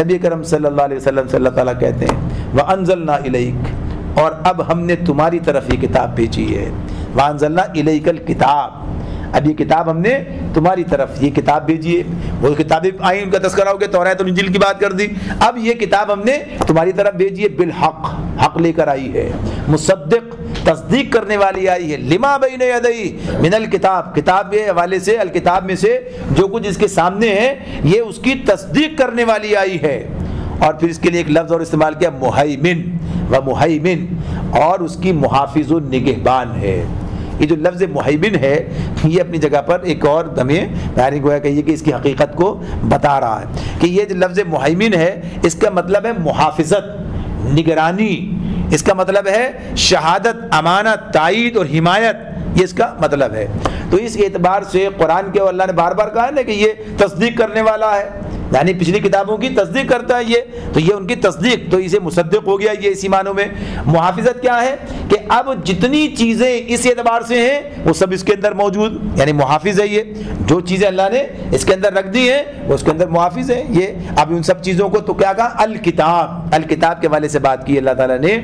نبی کرم صلی اللہ علیہ وسلم سے اللہ تعالیٰ کہتے ہیں وَأَنزَلْنَا إِلَيْكَ، اور اب ہم نے تمہاری طرف یہ کتاب بھیجی ہے۔ وَأَنزَلْنَا إِلَيْكَ الْكِتَابَ، اب یہ کتاب ہم نے تمہاری طرف یہ کتاب بھیجی ہے۔ وہ کتابیں آئیں ان کا تذکرہ ہو گیا، توریت اور انجیل کی بات کر دی، اب یہ کتاب ہم نے تمہاری طرف بھیجی ہے، بالحق، حق لے کر آئی ہے، مصدق، تصدیق کرنے والی آئی ہے، لما بین یدی من الکتاب، کتاب کے حوالے سے، الکتاب میں سے جو کچھ اس کے سامنے ہے یہ اس کی تصدیق کرنے والی آئی ہے۔ اور پھر اس کے لیے ایک لفظ اور استعمال کیا، مہیمن، و مہیمن، اور اس کی محافظ و نگہبان ہے۔ یہ جو لفظ مہیمن ہے یہ اپنی جگہ پر ایک اور ہمیں بیان گویا کہیے کہ اس کی حقیقت کو بتا رہا ہے کہ یہ جو لفظ مہیمن ہے اس کا مطلب ہے محافظت، نگرانی، اس کا مطلب ہے شہادت، امانت، تائید اور حمایت، یہ اس کا مطلب ہے۔ تو اس اعتبار سے قرآن کے اللہ نے بار بار کہا ہے نا کہ یہ تصدیق کرنے والا ہے، یعنی پچھلی کتابوں کی تصدیق کرتا ہے یہ، تو یہ ان کی تصدیق، تو اسے مصدق ہو گیا یہ اسی معنوں میں۔ محافظت کیا ہے کہ اب جتنی چیزیں اس اعتبار سے ہیں وہ سب اس کے اندر موجود، یعنی محافظ ہے یہ، جو چیزیں اللہ نے اس کے اندر رکھ دی ہیں وہ اس کے اندر محافظ ہے یہ۔ اب ان سب چیزوں کو تو کیا کہا، الکتاب، الکتاب کے حوالے سے بات کی اللہ تعالیٰ نے۔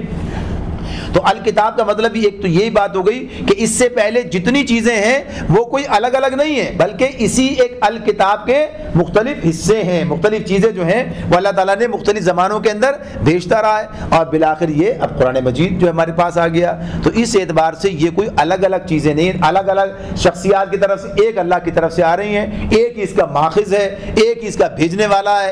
تو الکتاب کا مطلب ہی ایک تو یہی بات ہو گئی کہ اس سے پہلے جتنی چیزیں ہیں وہ کوئی الگ الگ نہیں ہیں بلکہ اسی ایک الکتاب کے مختلف حصے ہیں، مختلف چیزیں جو ہیں وہ اللہ تعالیٰ نے مختلف زمانوں کے اندر بھیجتا رہا ہے، اور بالآخر یہ اب قرآن مجید جو ہمارے پاس آ گیا۔ تو اس اعتبار سے یہ کوئی الگ الگ چیزیں نہیں، الگ الگ شخصیات کی طرف سے، ایک اللہ کی طرف سے آ رہی ہیں، ایک ہی اس کا ماخذ ہے، ایک ہی اس کا بھیجنے والا ہے،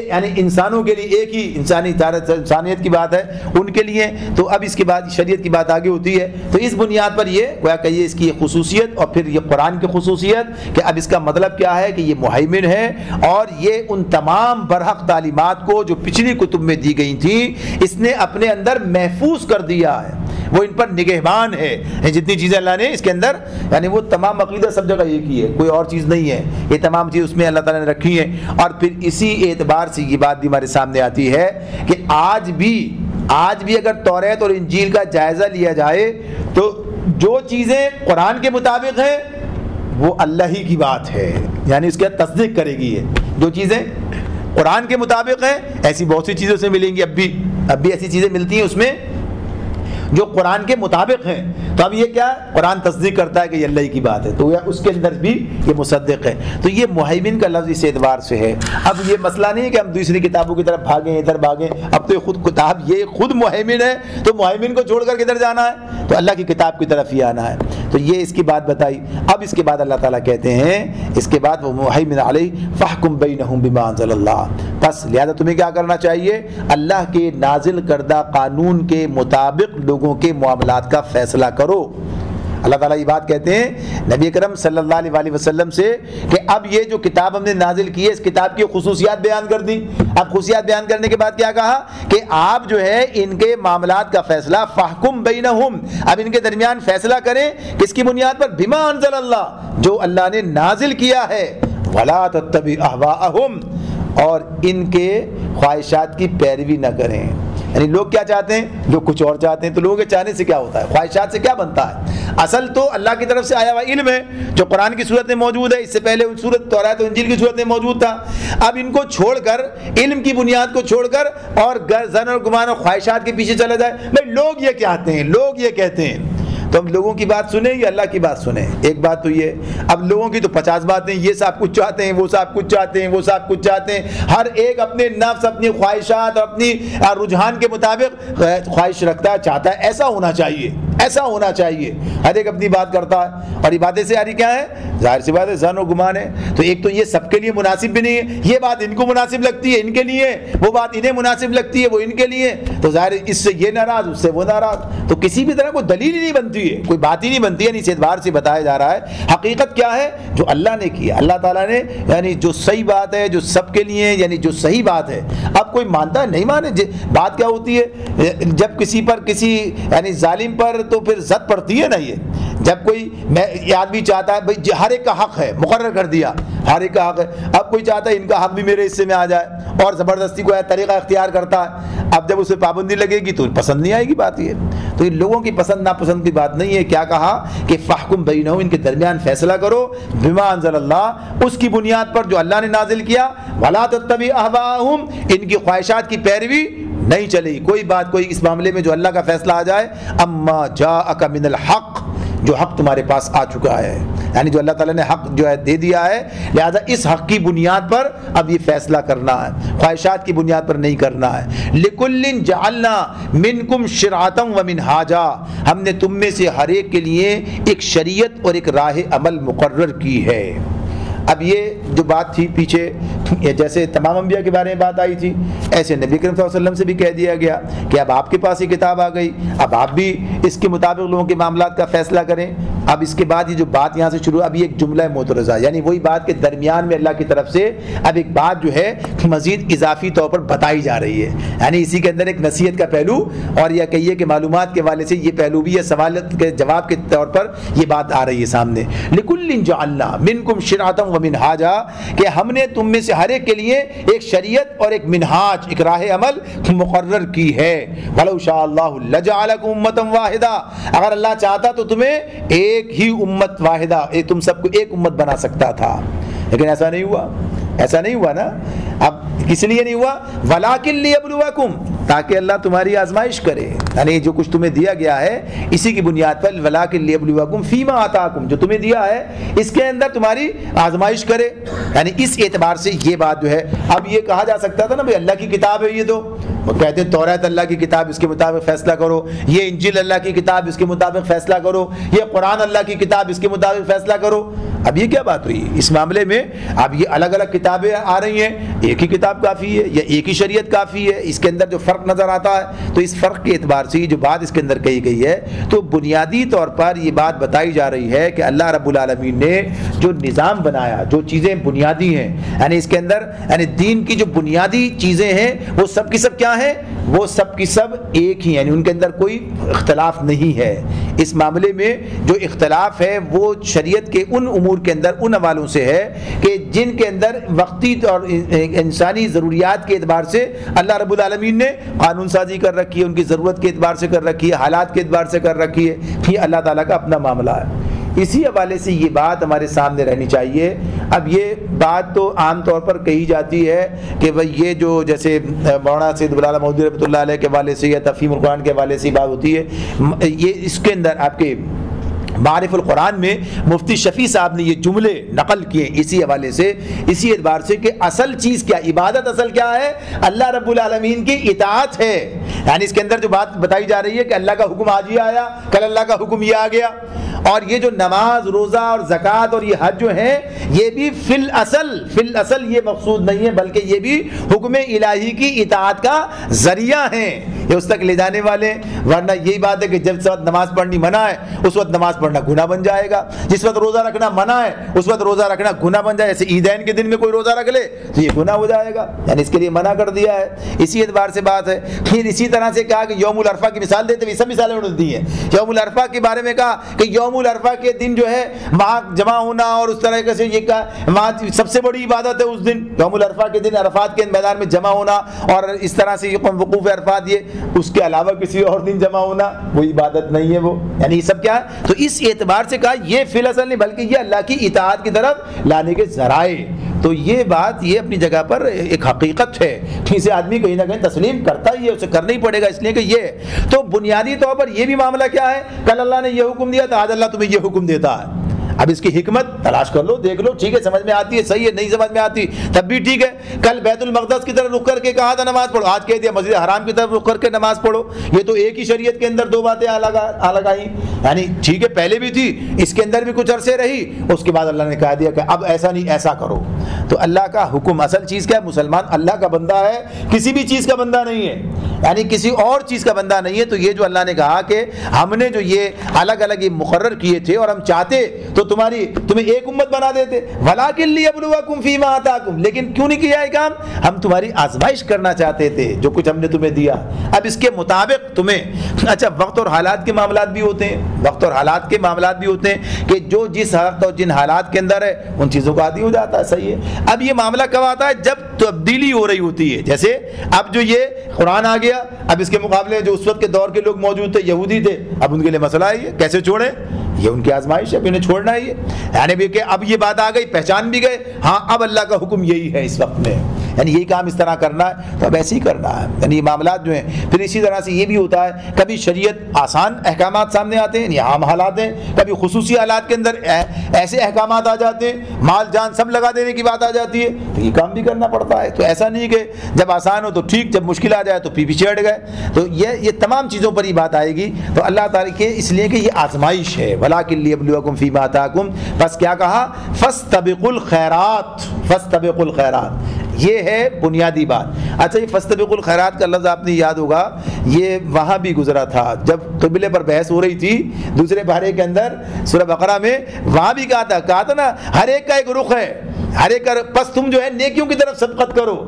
یعنی انسانوں کے لیے ایک ہی انسانیت کی بات ہے ان کے لیے۔ تو اب اس کے بعد شریعت کی بات آگے ہوتی ہے، تو اس بنیاد پر یہ گویا کہ یہ اس کی خصوصیت اور پھر یہ قرآن کی خصوصیت کہ اب اس کا مطلب کیا ہے کہ یہ مہیمن ہے، اور یہ ان تمام برحق تعلیمات کو جو پچھلی کتب میں دی گئی تھیں اس نے اپنے اندر محفوظ کر دیا ہے، وہ ان پر نگہبان ہے۔ جتنی چیزیں اللہ نے اس کے اندر، یعنی وہ تمام عقیدہ سب جگہ ایک ہی ہے، کوئی اور چیز نہیں ہے، یہ تمام چیز اس میں اللہ تعالیٰ نے رکھی ہیں۔ اور پھر اسی اعتبار سے یہ بات بھی ہمارے سامنے آتی ہے کہ آج بھی اگر توریت اور انجیل کا جائزہ لیا جائے تو جو چیزیں قرآن کے مطابق ہیں وہ اللہ ہی کی بات ہے، یعنی اس کی تصدیق کرے گی ہے۔ جو چیزیں قرآن کے مطابق ہیں ایسی بہت سی چیزوں سے ملیں گی، اب بھی ایسی چیزیں ملتی ہیں اس میں جو قرآن کے مطابق ہیں. تو اب یہ کیا ہے؟ قرآن تصدیق کرتا ہے کہ یہ اللہ کی بات ہے، تو اس کے اندر بھی یہ مصدق ہے. تو یہ مہیمن کا لفظ اس اعتبار سے ہے. اب یہ مسئلہ نہیں ہے کہ ہم دوسری کتابوں کی طرف بھاگیں، ادھر بھاگیں. اب تو خود کتاب یہ خود مہیمن ہے، تو مہیمن کو چھوڑ کر کدھر جانا ہے؟ تو اللہ کی کتاب کی طرف ہی آنا ہے. تو یہ اس کی بات بتائی. اب اس کے بعد اللہ تعالیٰ کہتے ہیں، اس کے بعد وہ مہیمن علیہ فاحکم بینہم بما انزل اللہ. بس لہذا تمہیں کیا کرنا چاہیے؟ اللہ کے نازل کردہ قانون کے مطابق لوگوں کے معاملات کا فیصلہ کرو. اللہ تعالیٰ یہ بات کہتے ہیں نبی اکرم صلی اللہ علیہ وسلم سے کہ اب یہ جو کتاب ہم نے نازل کی ہے، اس کتاب کی خصوصیات بیان کر دی. اب خصوصیات بیان کرنے کے بعد کیا کہا کہ آپ جو ہے ان کے معاملات کا فیصلہ فاحکم بینہم، اب ان کے درمیان فیصلہ کریں. کس کی بنیاد پر؟ بما انزل اللہ، جو اللہ نے نازل کیا ہے. ولا تتبع اہواءہم، اور ان کے خواہشات کی پیروی نہ کریں. یعنی لوگ کیا چاہتے ہیں؟ لوگ کچھ اور چاہتے ہیں. تو لوگوں کے چاہنے سے کیا ہوتا ہے؟ خواہشات سے کیا بنتا ہے؟ اصل تو اللہ کی طرف سے آیا ہوا علم ہے جو قرآن کی صورت میں موجود ہے. اس سے پہلے سورت توراۃ و انجیل کی صورت میں موجود تھا. اب ان کو چھوڑ کر، علم کی بنیاد کو چھوڑ کر اور زن اور گمان اور خواہشات کے پیچھے چلا جائے. بھائی لوگ یہ کہتے ہیں، لوگ یہ کہتے ہیں، تو ہم لوگوں کی بات سنیں یا اللہ کی بات سنیں؟ ایک بات تو یہ. اب لوگوں کی تو 50 باتیں، یہ صاحب کچھ چاہتے ہیں، وہ صاحب کچھ چاہتے ہیں، وہ صاحب کچھ چاہتے ہیں. ہر ایک اپنے نفس، اپنی خواہشات اور اپنی رجحان کے مطابق خواہش رکھتا ہے، چاہتا ہے ایسا ہونا چاہیے، ایسا ہونا چاہیے. ہر ایک اپنی بات کرتا ہے. اور عبادت سے یاری کیا ہے؟ ظاہر سی بات ہے ظن و گمان ہے. تو ایک تو یہ سب کے لیے مناسب بھی نہیں ہے. یہ بات ان کو مناسب لگتی ہے ان کے لیے، وہ بات انہیں مناسب لگتی ہے وہ ان کے لیے. تو ظاہر اس سے یہ ناراض، اس سے وہ ناراض. تو کسی بھی طرح کوئی دلیل ہی نہیں بنتی ہے، کوئی بات ہی نہیں بنتی ہے. اس اعتبار سے بتایا جا رہا ہے حقیقت کیا ہے جو اللہ نے کیا. اللہ تعالیٰ نے یعنی جو صحیح بات ہے، جو سب کے لیے یعنی جو صحیح بات ہے. اب کوئی مانتا ہے نہیں مانے. بات کیا ہوتی ہے جب کسی پر کسی یعنی ظالم پر تو پھر زد پڑتی ہے نا. یہ جب کوئی آدمی چاہتا ہے بھائی ہر ایک کا حق ہے، مقرر کر دیا ہر ایک کا حق ہے. اب کوئی چاہتا ہے ان کا حق بھی میرے حصے میں آ جائے اور زبردستی کو طریقہ اختیار کرتا ہے. اب جب اسے پابندی لگے گی تو پسند نہیں آئے گی بات. یہ تو ان لوگوں کی پسند ناپسند کی بات نہیں ہے. کیا کہا کہ فاحکم بینہم، ان کے درمیان فیصلہ کرو بما انزل اللہ، اس کی بنیاد پر جو اللہ نے نازل کیا. ولا تتبع اہواءہم، ان کی خواہشات کی پیروی نہیں چلے. کوئی بات کوئی اس معاملے میں جو اللہ کا فیصلہ آ جائے. اما جاءک من الحق، جو حق تمہارے پاس آ چکا ہے، یعنی جو اللہ تعالیٰ نے حق جو ہے دے دیا ہے، لہذا اس حق کی بنیاد پر اب یہ فیصلہ کرنا ہے، خواہشات کی بنیاد پر نہیں کرنا ہے. لِكُلٍّ جَعَلْنَا مِنْكُمْ شِرْعَةً وَمِنْهَاجًا، ہم نے تم میں سے ہر ایک کے لیے ایک شریعت اور ایک راہ عمل مقرر کی ہے. اب یہ جو بات تھی پیچھے، جیسے تمام انبیاء کے بارے میں بات آئی تھی، ایسے نبی کریم صلی اللہ علیہ وسلم سے بھی کہہ دیا گیا کہ اب آپ کے پاس یہ کتاب آ گئی، اب آپ بھی اس کے مطابق لوگوں کے معاملات کا فیصلہ کریں. اب اس کے بعد یہ جو بات یہاں سے شروع، اب یہ ایک جملہ معترضہ، یعنی وہی بات کے درمیان میں اللہ کی طرف سے اب ایک بات جو ہے مزید اضافی طور پر بتائی جا رہی ہے. یعنی اسی کے اندر ایک نصیحت کا پہلو اور یا کہیے کہ معلومات کے حوالے سے یہ پہلو بھی ہے، سوالات کے جواب کے طور پر یہ بات آ رہی ہے سامنے. لِكُلٍّ جَعَلْنَا مِنْكُمْ شِرْعَةً وَمِنْهَاجًا، کہ ہم نے تم میں سے ہر ایک کے لیے ایک شریعت اور ایک منہاج، ایک راہ عمل مقرر کی ہے. وَلَوْ شَاءَ اللَّهُ لَجَعَلَكُمْ أُمَّةً وَاحِدَةً، اگر اللہ چاہتا تو تمہیں ایک ہی امت واحدہ، تم سب کو ایک امت بنا سکتا تھا، لیکن ایسا نہیں ہوا. ایسا نہیں ہوا نا. اب کس لیے نہیں ہوا؟ وَلَٰكِن لِيَبْلُوَكُمْ، تاکہ اللہ تمہاری آزمائش کرے. یعنی جو کچھ تمہیں دیا گیا ہے اسی کی بنیاد پر وَلَٰكِن لِيَبْلُوَكُمْ فِي مَا آتَاكُمْ، جو تمہیں دیا ہے اس کے اندر تمہاری آزمائش کرے. یعنی اس اعتبار سے یہ بات جو ہے. اب یہ کہا جا سکتا تھا نا بھائی اللہ کی کتاب ہے یہ، تو وہ کہتے ہیں توراۃ اللہ کی کتاب، اس کے مطابق فیصلہ کرو. یہ انجیل اللہ کی کتاب، اس کے مطابق فیصلہ کرو. یہ قرآن اللہ کی کتاب، اس کے مطابق فیصلہ کرو. اب یہ کیا بات ہوئی اس معاملے میں؟ اب یہ الگ الگ کتابیں آ رہی ہیں، ایک ہی کتاب کافی ہے یا ایک ہی شریعت کافی ہے؟ اس کے اندر جو فرق نظر آتا ہے، تو اس فرق کے اعتبار سے جو بات اس کے اندر کہی گئی ہے، تو بنیادی طور پر یہ بات بتائی جا رہی ہے کہ اللہ رب العالمین نے جو نظام بنایا، جو چیزیں بنیادی ہیں، یعنی اس کے اندر یعنی دین کی جو بنیادی چیزیں ہیں وہ سب کی سب کیا ہیں؟ وہ سب کی سب ایک ہی، یعنی ان کے اندر کوئی اختلاف نہیں ہے. اس معاملے میں جو اختلاف ہے وہ شریعت کے ان امور کے اندر ان حوالوں سے ہے کہ جن کے اندر وقتی اور انسانی ضروریات کے اعتبار سے اللہ رب العالمین نے قانون سازی کر رکھی ہے، ان کی ضرورت کے اعتبار سے کر رکھی ہے، حالات کے اعتبار سے کر رکھی ہے. یہ اللہ تعالیٰ کا اپنا معاملہ ہے. اسی حوالے سے یہ بات ہمارے سامنے رہنی چاہیے۔ اب یہ بات تو عام طور پر کہی جاتی ہے کہ بھئی یہ جو جیسے مولانا سید بلال مودودی رحمۃ اللہ علیہ کے حوالے سے یا تفہیم القرآن کے حوالے سے بات ہوتی ہے، یہ اس کے اندر آپ کے معارف القرآن میں مفتی شفیع صاحب نے یہ جملے نقل کیے اسی حوالے سے، اسی اعتبار سے کہ اصل چیز کیا، عبادت اصل کیا ہے؟ اللہ رب العالمین کی اطاعت ہے۔ یعنی اس کے اندر جو بات بتائی جا رہی ہے کہ اللہ کا حکم آج ہی آیا، کل اللہ کا حکم یہ آ گیا، اور یہ جو نماز، روزہ اور زکوٰۃ اور یہ حج جو ہیں، یہ بھی فی الاصل یہ مقصود نہیں ہے، بلکہ یہ بھی حکم الہی کی اطاعت کا ذریعہ ہیں، یہ اس تک لے جانے والے۔ ورنہ یہی بات ہے کہ جب وقت نماز پڑھنی منع ہے اس وقت نماز پڑھنا گناہ بن جائے گا، جس وقت روزہ رکھنا منع ہے اس وقت روزہ رکھنا گناہ بن جائے، جیسے عیدین کے دن میں کوئی روزہ رکھ لے تو یہ گناہ ہو جائے گا، یعنی اس کے لیے منع کر دیا ہے۔ اسی اعتبار سے بات ہے۔ پھر اسی طرح سے کہا کہ یوم العرفہ کی مثال دیتے ہوئے سب مثالیں انہوں نے دی ہیں۔ یوم العرفہ کے بارے میں کہا کہ یوم العرفہ کے دن جو ہے وہاں جمع ہونا اور اس طرح سے یہ کہا وہاں سب سے بڑی عبادت ہے اس دن، یوم العرفہ کے دن عرفات کے میدان میں جمع ہونا، اور اس طرح سے وقوف عرفات، یہ اس کے علاوہ کسی اور دن جمع ہونا وہ عبادت نہیں ہے وہ، یعنی یہ سب کیا ہے؟ تو اس اعتبار سے کہا یہ فی الاصل نہیں بلکہ یہ اللہ کی اطاعت کی طرف لانے کے ذرائع۔ تو یہ بات یہ اپنی جگہ پر ایک حقیقت ہے، اسے آدمی کہیں نہ کہیں تسلیم کرتا ہی ہے، اسے کرنا ہی پڑے گا، اس لیے کہ یہ تو بنیادی طور پر یہ بھی معاملہ کیا ہے، کل اللہ نے یہ حکم دیا تو آج اللہ تمہیں یہ حکم دیتا ہے۔ اب اس کی حکمت تلاش کر لو، دیکھ لو، ٹھیک ہے سمجھ میں آتی ہے صحیح ہے، نہیں سمجھ میں آتی تب بھی ٹھیک ہے۔ کل بیت المقدس کی طرف رخ کر کے کہا تھا نماز پڑھو، آج کہہ دیا مسجد حرام کی طرف رخ کر کے نماز پڑھو، یہ تو ایک ہی شریعت کے اندر دو باتیں الگ آئی، یعنی ٹھیک ہے پہلے بھی تھی، اس کے اندر بھی کچھ عرصے رہی، اس کے بعد اللہ نے کہا دیا کہ اب ایسا نہیں ایسا کرو۔ تو اللہ کا حکم اصل چیز کیا ہے؟ مسلمان اللہ کا بندہ ہے، کسی بھی چیز کا بندہ نہیں ہے، یعنی کسی اور چیز کا بندہ نہیں ہے۔ تو یہ جو اللہ نے کہا کہ ہم نے جو یہ الگ الگ یہ مقرر کیے تھے اور ہم چاہتے تو تمہیں ایک امت بنا دیتے، وَلَٰكِن لِيَبْلُوَكُمْ فِي مَا آتَاكُمْ، لیکن کیوں نہیں کیا یہ کام؟ ہم تمہاری آزمائش کرنا چاہتے تھے جو کچھ ہم نے تمہیں دیا، اب اس کے مطابق تمہیں اچھا وقت اور حالات کے معاملات بھی ہوتے ہیں، وقت اور حالات کے معاملات بھی ہوتے ہیں کہ جو جس وقت اور جن حالات کے اندر ہے ان چیزوں کا عادی ہو جاتا ہے، صحیح ہے۔ اب یہ معاملہ کب آتا ہے؟ جب تبدیلی ہو رہی ہوتی ہے، جیسے اب جو یہ قرآن آ گیا، اب اس کے مقابلے جو اس وقت کے دور کے لوگ موجود تھے، یہودی تھے، اب ان کے لیے مسئلہ ہے یہ کیسے چھوڑیں، یہ ان کی آزمائش ہے، اب انہیں چھوڑنا ہی ہے، یعنی بھی کہ اب یہ بات آ گئی، پہچان بھی گئے، ہاں اب اللہ کا حکم یہی ہے اس وقت میں، یعنی یہی کام اس طرح کرنا ہے تو اب ایسے ہی کرنا ہے، یعنی یہ معاملات جو ہیں۔ پھر اسی طرح سے یہ بھی ہوتا ہے کبھی شریعت آسان احکامات سامنے آتے ہیں، یعنی عام حالات ہیں، کبھی خصوصی حالات کے اندر ایسے احکامات آ جاتے ہیں، مال جان سب لگا دینے کی بات آ جاتی ہے، تو یہ کام بھی کرنا پڑتا ہے۔ تو ایسا نہیں کہ جب آسان ہو تو ٹھیک، جب مشکل آ جائے تو پیچھے ہٹ گئے، تو یہ تمام چیزوں پر یہ بات آئے گی۔ تو اللہ تعالیٰ کے اس لیے کہ یہ آزمائش ہے، وَلَٰكِن لِيَبْلُوَكُمْ فِي مَا آتَاكُمْ، بس کیا کہا؟ فَاسْتَبِقُوا الْخَيْرَاتِ، فَاسْتَبِقُوا الْخَيْرَاتِ، یہ ہے بنیادی بات۔ اچھا یہ فَاسْتَبِقُوا الْخَيْرَاتِ کا لفظ آپ نے یاد ہوگا، یہ وہاں بھی گزرا تھا جب قبلے پر بحث ہو رہی تھی دوسرے پارے کے اندر سورہ بقرہ میں، وہاں بھی کہا تھا نا ہر ایک کا ایک رخ ہے، ہر ایک کا، پس تم جو ہے نیکیوں کی طرف سبقت کرو،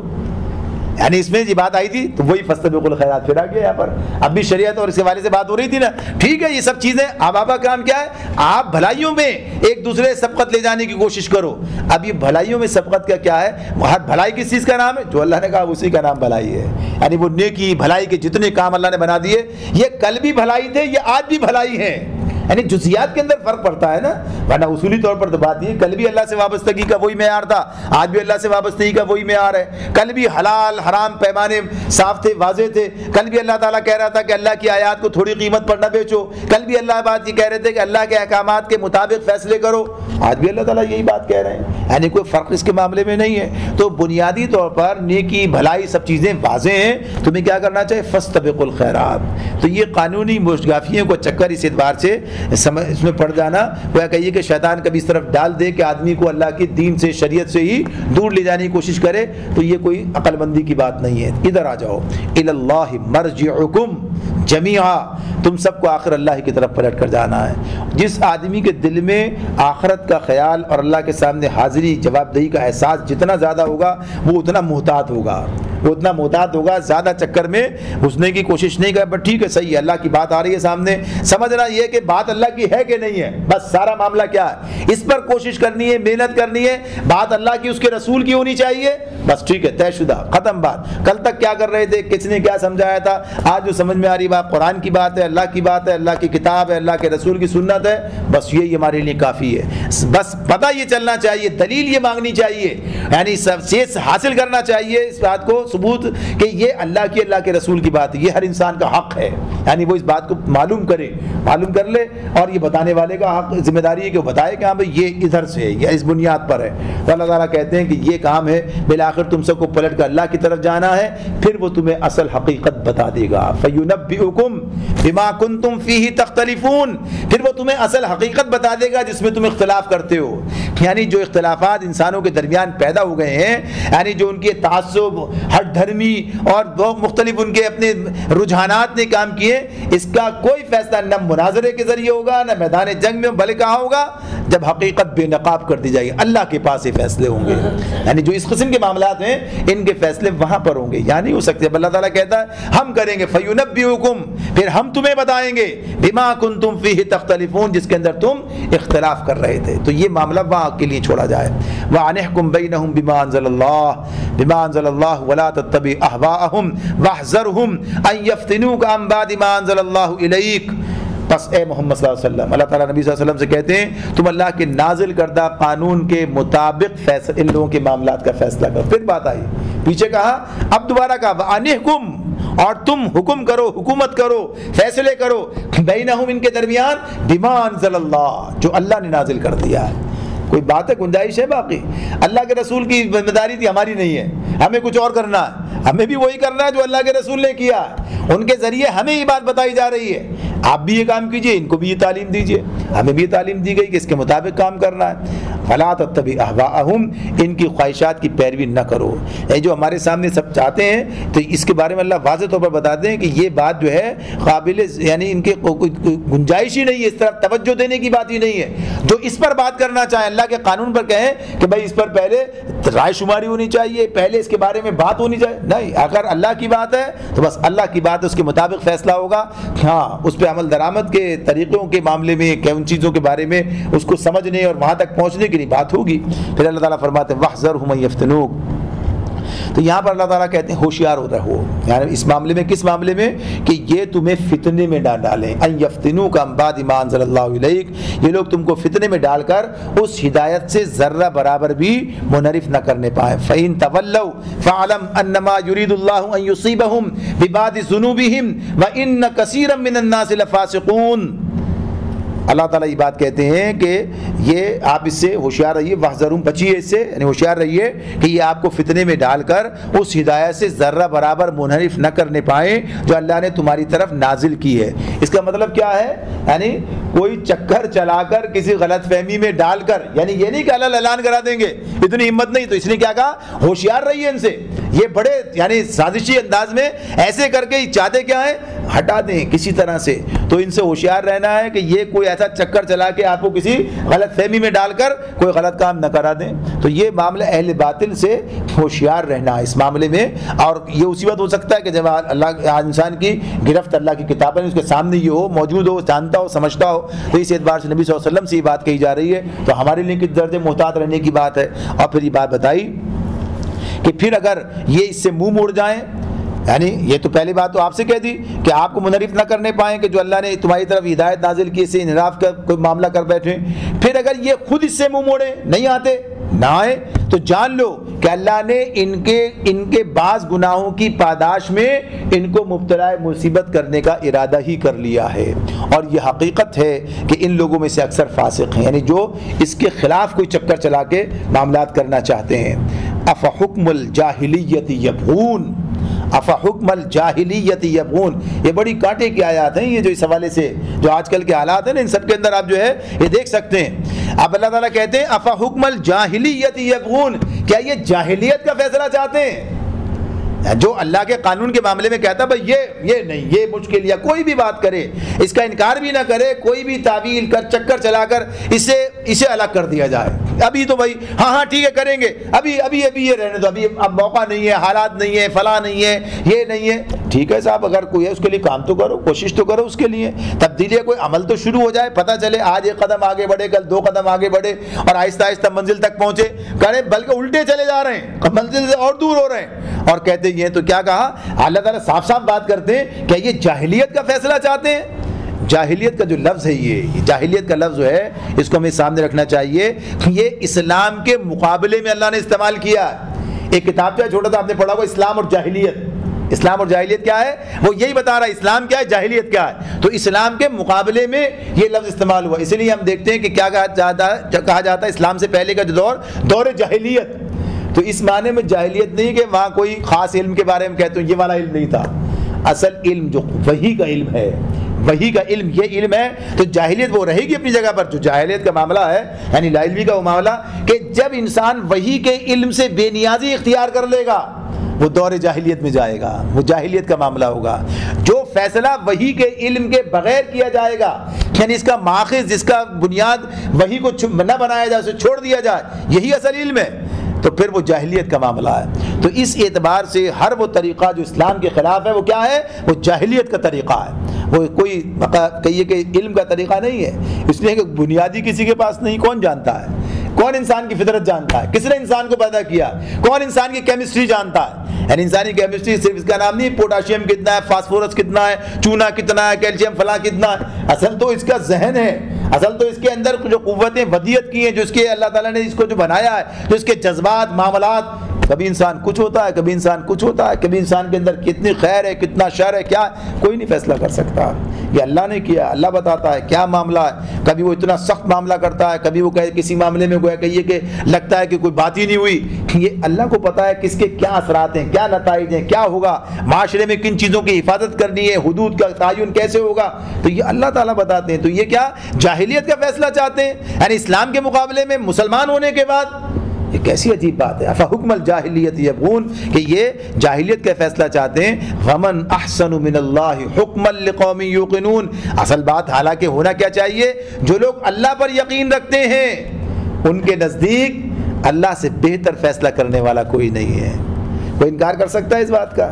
یعنی اس میں یہ بات آئی تھی تو وہی فاستبقوا الخیرات پھر آ گیا یہاں پر۔ اب بھی شریعت اور اس حوالے سے بات ہو رہی تھی نا، ٹھیک ہے یہ سب چیزیں، اب آپ کا کام کیا ہے؟ آپ بھلائیوں میں ایک دوسرے سبقت لے جانے کی کوشش کرو۔ اب یہ بھلائیوں میں سبقت کا کیا ہے؟ ہر بھلائی کس چیز کا نام ہے؟ جو اللہ نے کہا اسی کا نام بھلائی ہے، یعنی وہ نیکی بھلائی کے جتنے کام اللہ نے بنا دیے، یہ کل بھی بھلائی تھے، یہ آج بھی بھلائی ہیں، یعنی جزیات کے اندر فرق پڑتا ہے نا، ورنہ اصولی طور پر تو بات یہ کل بھی اللہ سے وابستگی کا وہی معیار تھا، آج بھی اللہ سے وابستگی کا وہی معیار ہے۔ کل بھی حلال حرام پیمانے صاف تھے، واضح تھے، کل بھی اللہ تعالیٰ کہہ رہا تھا کہ اللہ کی آیات کو تھوڑی قیمت پر نہ بیچو، کل بھی اللہ بات یہ کہہ رہے تھے کہ اللہ کے احکامات کے مطابق فیصلے کرو، آج بھی اللہ تعالیٰ یہی بات کہہ رہے ہیں، یعنی کوئی فرق اس کے معاملے میں نہیں ہے۔ تو بنیادی طور پر نیکی بھلائی سب چیزیں واضح ہیں، تمہیں کیا کرنا چاہیے؟ فاستبقوا الخیرات۔ تو یہ قانونی مشگافیوں کو چکر اس اعتبار سے اس میں پڑ جانا، وہ کہیے کہ شیطان کبھی اس طرف ڈال دے کہ آدمی کو اللہ کی دین سے شریعت سے ہی دور لے جانے کی کوشش کرے، تو یہ کوئی عقل مندی کی بات نہیں ہے۔ ادھر آ جاؤ، الی اللہ مرجعکم جمیعا، تم سب کو آخر اللہ کی طرف پلٹ کر جانا ہے۔ جس آدمی کے دل میں آخرت کا خیال اور اللہ کے سامنے حاضری جواب دہی کا احساس جتنا زیادہ ہوگا وہ اتنا محتاط ہوگا، وہ اتنا محتاط ہوگا, زیادہ چکر میں گھسنے کی کوشش نہیں کرے. بٹ ٹھیک ہے, صحیح ہے, اللہ کی بات آ رہی ہے سامنے, سمجھنا یہ کہ بات اللہ کی ہے کہ نہیں ہے, بس سارا معاملہ کیا ہے, اس پر کوشش کرنی ہے, محنت کرنی ہے. بات اللہ کی, اس کے رسول کی ہونی چاہیے, بس ٹھیک ہے, طے شدہ, ختم بات. کل تک کیا کر رہے تھے, کس نے کیا سمجھایا تھا, آج جو سمجھ میں آ رہی بات قرآن کی بات ہے, اللہ کی بات ہے, اللہ کی کتاب ہے, اللہ کے رسول کی سنت ہے, بس یہی ہمارے لیے کافی ہے. بس پتہ یہ چلنا چاہیے, دلیل یہ مانگنی چاہیے, یعنی سب چیز حاصل کرنا چاہیے اس بات کو ثبوت کہ یہ اللہ کی, اللہ کے رسول کی بات ہے, یہ ہر انسان کا حق ہے. یعنی وہ اس بات کو معلوم کرے, معلوم کر لے, اور یہ بتانے والے کا حق, ذمہ داری ہے کہ وہ بتائے کہ ہاں بھائی یہ ادھر سے ہے, یہ اس بنیاد پر ہے. تو اللہ تعالیٰ کہتے ہیں کہ یہ کام ہے, بالآخر تم سب کو پلٹ کر اللہ کی طرف جانا ہے, پھر وہ تمہیں اصل حقیقت بتا دے گا. فَيُنَبِّئُكُمْ بِمَا كُنْتُمْ فِيهِ تَخْتَلِفُونَ, پھر وہ تمہیں اصل حقیقت بتا دے گا جس میں تم اختلاف کرتے ہو. یعنی جو اختلافات انسانوں کے درمیان پیدا ہو گئے ہیں, یعنی جو ان کے تعصب, ہٹ دھرمی اور مختلف ان کے اپنے رجحانات نے کام کیے, اس کا کوئی فیصلہ نہ مناظرے کے ذریعے ہوگا, نہ میدان جنگ میں, بلکہ کہاں ہوگا, جب حقیقت بے نقاب کر دی جائے گی, اللہ کے پاس یہ فیصلے ہوں گے. یعنی جو اس قسم کے معاملات ہیں ان کے فیصلے وہاں پر ہوں گے. یعنی ہو سکتے ہیں اللہ تعالیٰ کہتا ہے ہم کریں گے, فَيُنَبِّئُكُمْ, پھر ہم تمہیں بتائیں گے, بِمَا كُنْتُمْ فِيهِ تَخْتَلِفُونَ, جس کے اندر تم اختلاف کر رہے تھے. تو یہ معاملہ وہاں کے لیے چھوڑا جائے. وَأَنِحْكُمْ بَيْنَهُمْ بِمَا أَنزَلَ اللَّهُ وَلَا تَتَّبِعْ أَهْوَاءَهُمْ وَاحْذَرْهُمْ أَن يَفْتِنُوكَ عَن بَعْدِ مَا أَنزَلَ اللَّهُ إِلَيْكَ. بس اے محمد صلی اللہ علیہ وسلم, اللہ تعالیٰ نبی صلی اللہ علیہ وسلم سے کہتے ہیں تم اللہ کے نازل کردہ قانون کے مطابق ان لوگوں کے معاملات کا فیصلہ کرو. پھر بات آئی, پیچھے کہا, اب دوبارہ کہا وَأَنِحْكُمْ, اور تم حکم کرو, حکومت کرو, فیصلے کرو, بینہم, ان کے درمیان, بما انزل اللہ, جو اللہ نے نازل کر دیا ہے. کوئی بات ہے, گنجائش ہے باقی؟ اللہ کے رسول کی ذمہ داری تھی, ہماری نہیں ہے, ہمیں کچھ اور کرنا ہے, ہمیں بھی وہی کرنا ہے جو اللہ کے رسول نے کیا ہے. ان کے ذریعے ہمیں یہ بات بتائی جا رہی ہے, آپ بھی یہ کام کیجئے, ان کو بھی یہ تعلیم دیجئے, ہمیں بھی یہ تعلیم دی گئی کہ اس کے مطابق کام کرنا ہے. فلا تتبع اہواءہم, ان کی خواہشات کی پیروی نہ کرو. یہ جو ہمارے سامنے سب چاہتے ہیں, تو اس کے بارے میں اللہ واضح طور پر بتاتے ہیں کہ یہ بات جو ہے قابل, یعنی ان کے گنجائش ہی نہیں ہے, اس طرف توجہ دینے کی بات ہی نہیں ہے. جو اس پر بات کرنا چاہیں, اللہ کے قانون پر کہیں کہ بھائی اس پر پہلے رائے شماری ہونی چاہیے, پہلے اس کے بارے میں بات ہونی چاہیے, نہیں. اگر اللہ کی بات ہے تو بس اللہ کی بات ہے, اس کے مطابق فیصلہ ہوگا. ہاں, اس پہ عمل درآمد کے طریقوں کے معاملے میں, کہ ان چیزوں کے بارے میں اس کو سمجھنے اور وہاں تک پہنچنے کی بات ہوگی. پھر اللہ تعالیٰ فرماتے ہیں وَاحْذَرْهُمْ أَن يَفْتِنُوكَ. تو یہاں پر اللہ تعالیٰ کہتے ہیں ہوشیار ہوتا ہے, یعنی اس معاملے میں, کس معاملے میں, کہ یہ تمہیں فتنے میں نہ ڈالیں. ان یفتنوک عن بعد ما انزل اللہ الیک, یہ لوگ تم کو فتنے میں ڈال کر اس ہدایت سے ذرہ برابر بھی منحرف نہ کرنے پائیں. فإن تولوا فاعلم انما يريد الله ان يصيبهم ببعض ذنوبهم وان كثيرا من الناس لفاسقون. اللہ تعالیٰ یہ بات کہتے ہیں کہ یہ آپ اس سے ہوشیار رہیے, واحذرہم, بچیے اس سے, یعنی ہوشیار رہیے کہ یہ آپ کو فتنے میں ڈال کر اس ہدایت سے ذرہ برابر منحرف نہ کرنے پائیں جو اللہ نے تمہاری طرف نازل کی ہے. اس کا مطلب کیا ہے, یعنی کوئی چکر چلا کر کسی غلط فہمی میں ڈال کر, یعنی یہ نہیں کہ اللہ اعلان کرا دیں گے, اتنی ہمت نہیں. تو اس نے کیا کہا, ہوشیار رہیے ان سے. یہ بڑے یعنی سازشی انداز میں ایسے کر کے چاہتے کیا ہے, ہٹا دیں کسی طرح سے. تو ان سے ہوشیار رہنا ہے کہ یہ کوئی ایسا چکر چلا کے آپ کو کسی غلط فہمی میں ڈال کر کوئی غلط کام نہ کرا دیں. تو یہ معاملہ اہل باطل سے ہوشیار رہنا اس معاملے میں. اور یہ اسی وقت ہو سکتا ہے کہ جب اللہ انسان کی گرفت اللہ کی کتابیں اس کے سامنے یہ ہو, موجود ہو, جانتا ہو, سمجھتا ہو. تو اس اعتبار سے نبی صلی اللہ علیہ وسلم سے یہ بات کہی جا رہی ہے. تو ہمارے لیے کس درجے محتاط رہنے کی بات ہے. اور پھر یہ بات بتائی کہ پھر اگر یہ اس سے منہ موڑ جائیں, یعنی یہ تو پہلی بات تو آپ سے کہہ دی کہ آپ کو منحرف نہ کرنے پائیں کہ جو اللہ نے تمہاری طرف ہدایت نازل کی, سے انحراف کا کوئی معاملہ کر بیٹھے. پھر اگر یہ خود اس سے منہ موڑے, نہیں آتے, نہ آئے, تو جان لو کہ اللہ نے ان کے بعض گناہوں کی پاداش میں ان کو مبتلا مصیبت کرنے کا ارادہ ہی کر لیا ہے. اور یہ حقیقت ہے کہ ان لوگوں میں سے اکثر فاسق ہیں, یعنی جو اس کے خلاف کوئی چکر چلا کے معاملات کرنا چاہتے ہیں. افحکم الجاہلیت یبغون, افحکم الجاہلیت یبغون. یہ بڑی کانٹے کی آیات ہیں, یہ جو اس حوالے سے جو آج کل کے حالات ہیں نا, ان سب کے اندر آپ جو ہے یہ دیکھ سکتے ہیں. اب اللہ تعالیٰ کہتے ہیں افحکم الجاہلیت یبغون, کیا یہ جاہلیت کا فیصلہ چاہتے ہیں؟ جو اللہ کے قانون کے معاملے میں کہتا ہے بھائی یہ نہیں, یہ مشکل, یا کوئی بھی بات کرے اس کا انکار بھی نہ کرے, کوئی بھی تعویل کر چکر چلا کر اسے الگ کر دیا جائے, ابھی تو بھائی ہاں ٹھیک ہے کریں گے، ابھی یہ رہنے دو، ابھی اب موقع نہیں ہے، حالات نہیں ہے، فلاں نہیں ہے، یہ نہیں ہے. ٹھیک ہے صاحب، اگر کوئی ہے اس کے لیے کام تو کرو، کوشش تو کرو اس کے لیے، تبدیلی کوئی عمل تو شروع ہو جائے، پتہ چلے آج ایک قدم آگے بڑھے، کل 2 قدم آگے بڑھے اور آہستہ آہستہ منزل تک پہنچے. کریں بلکہ الٹے چلے جا رہے ہیں، منزل سے اور دور ہو رہے ہیں. اور کہتے ہیں تو کیا کہا اللہ تعالیٰ صاف صاف بات کرتے ہیں، کیا یہ جاہلیت کا فیصلہ چاہتے ہیں؟ جاہلیت کا جو لفظ ہے، یہ جاہلیت کا لفظ جو ہے اس کو ہمیں سامنے رکھنا چاہیے. یہ اسلام کے مقابلے میں اللہ نے استعمال کیا ہے. ایک کتاب جو ہے چھوٹا سا آپ نے پڑھا ہوا اسلام اور جاہلیت. اسلام اور جاہلیت کیا ہے؟ وہ یہی بتا رہا ہے اسلام کیا ہے، جاہلیت کیا ہے. تو اسلام کے مقابلے میں یہ لفظ استعمال ہوا. اسی لیے ہم دیکھتے ہیں کہ کیا کہا جاتا ہے اسلام سے پہلے کا جو دور جاہلیت. تو اس معنی میں جاہلیت نہیں کہ وہاں کوئی خاص علم کے بارے میں کہتے ہیں یہ والا علم نہیں تھا. اصل علم جو وحی کا علم ہے، وحی کا علم یہ علم ہے. تو جاہلیت وہ رہے گی اپنی جگہ پر. جو جاہلیت کا معاملہ ہے یعنی لا علمی کا وہ معاملہ کہ جب انسان وحی کے علم سے بے نیازی اختیار کر لے گا وہ دور جاہلیت میں جائے گا، وہ جاہلیت کا معاملہ ہوگا. جو فیصلہ وحی کے علم کے بغیر کیا جائے گا، یعنی اس کا ماخذ، جس کا بنیاد وحی کو نہ بنایا جائے، اسے چھوڑ دیا جائے، یہی اصل علم ہے، تو پھر وہ جاہلیت کا معاملہ ہے. تو اس اعتبار سے ہر وہ طریقہ جو اسلام کے خلاف ہے وہ کیا ہے؟ وہ جاہلیت کا طریقہ ہے. وہ کوئی کہیے کہ علم کا طریقہ نہیں ہے، اس لیے کہ بنیادی کسی کے پاس نہیں. کون جانتا ہے؟ کون انسان کی فطرت جانتا ہے؟ کس نے انسان کو پیدا کیا؟ کون انسان کی کیمسٹری جانتا ہے؟ یعنی انسانی کیمسٹری صرف اس کا نام نہیں، پوٹاشیم کتنا ہے، فاسفورس کتنا ہے، چونا کتنا ہے، کیلشیم فلاں کتنا ہے. اصل تو اس کا ذہن ہے، اصل تو اس کے اندر جو قوتیں ودیت کی ہیں، جو اس کے اللہ تعالیٰ نے اس کو جو بنایا ہے، جو اس کے جذبات، معاملات. کبھی انسان کچھ ہوتا ہے، کبھی انسان کچھ ہوتا ہے، کبھی انسان کے اندر کتنی خیر ہے، کتنا شر ہے، کیا کوئی نہیں فیصلہ کر سکتا. یہ اللہ نے کیا، اللہ بتاتا ہے کیا معاملہ ہے. کبھی وہ اتنا سخت معاملہ کرتا ہے، کبھی وہ کسی معاملے میں گویا کہیے کہ لگتا ہے کہ کوئی بات ہی نہیں ہوئی. یہ اللہ کو پتا ہے کس کے کیا اثرات ہیں، کیا نتائج ہیں، کیا ہوگا معاشرے میں، کن چیزوں کی حفاظت کرنی ہے، حدود کا تعین کیسے ہوگا. تو یہ اللہ تعالیٰ بتاتے ہیں. تو یہ کیا جاہلیت کا فیصلہ چاہتے ہیں، یعنی اسلام کے مقابلے میں مسلمان ہونے کے بعد. یہ کیسی عجیب بات ہے. افحکم الجاہلیت یبغون، کہ یہ جاہلیت کا فیصلہ چاہتے ہیں. ومن احسن من اللہ حکما لقوم یوقنون. اصل بات حالانکہ ہونا کیا چاہیے، جو لوگ اللہ پر یقین رکھتے ہیں ان کے نزدیک اللہ سے بہتر فیصلہ کرنے والا کوئی نہیں ہے. کوئی انکار کر سکتا ہے اس بات کا؟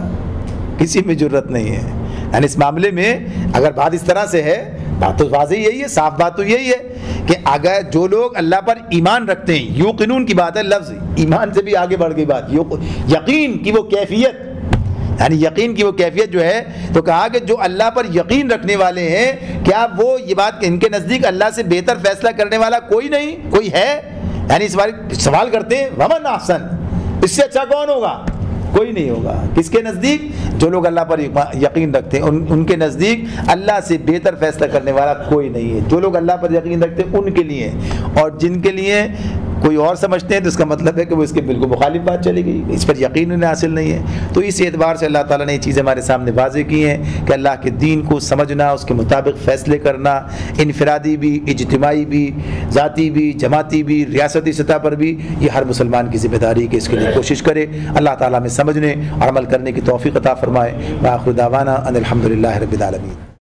کسی میں جرت نہیں ہے. یعنی اس معاملے میں اگر بات اس طرح سے ہے، بات تو واضح یہی ہے، صاف بات تو یہی ہے کہ اگر جو لوگ اللہ پر ایمان رکھتے ہیں، یوقنون کی بات ہے، لفظ ایمان سے بھی آگے بڑھ گئی بات، یقین کی وہ کیفیت، یعنی یقین کی وہ کیفیت جو ہے. تو کہا کہ جو اللہ پر یقین رکھنے والے ہیں، کیا وہ یہ بات ان کے نزدیک اللہ سے بہتر فیصلہ کرنے والا کوئی نہیں، کوئی ہے؟ یعنی اس بارے سوال کرتے ہیں ومن احسن، اس سے اچھا کون ہوگا؟ کوئی نہیں ہوگا. کس کے نزدیک؟ جو لوگ اللہ پر یقین رکھتے ہیں ان کے نزدیک اللہ سے بہتر فیصلہ کرنے والا کوئی نہیں ہے. جو لوگ اللہ پر یقین رکھتے ہیں ان کے لیے، اور جن کے لیے کوئی اور سمجھتے ہیں تو اس کا مطلب ہے کہ وہ اس کے بالکل مخالف بات چلے گئی، اس پر یقین انہیں حاصل نہیں ہے. تو اس اعتبار سے اللہ تعالیٰ نے یہ چیزیں ہمارے سامنے واضح کی ہیں کہ اللہ کے دین کو سمجھنا، اس کے مطابق فیصلے کرنا، انفرادی بھی، اجتماعی بھی، ذاتی بھی، جماعتی بھی، ریاستی سطح پر بھی، یہ ہر مسلمان کی ذمہ داری ہے کہ اس کے لیے کوشش کرے. اللہ تعالیٰ ہمیں سمجھنے اور عمل کرنے کی توفیق عطا فرمائے. وآخر دعوانا ان الحمد للہ رب العالمین.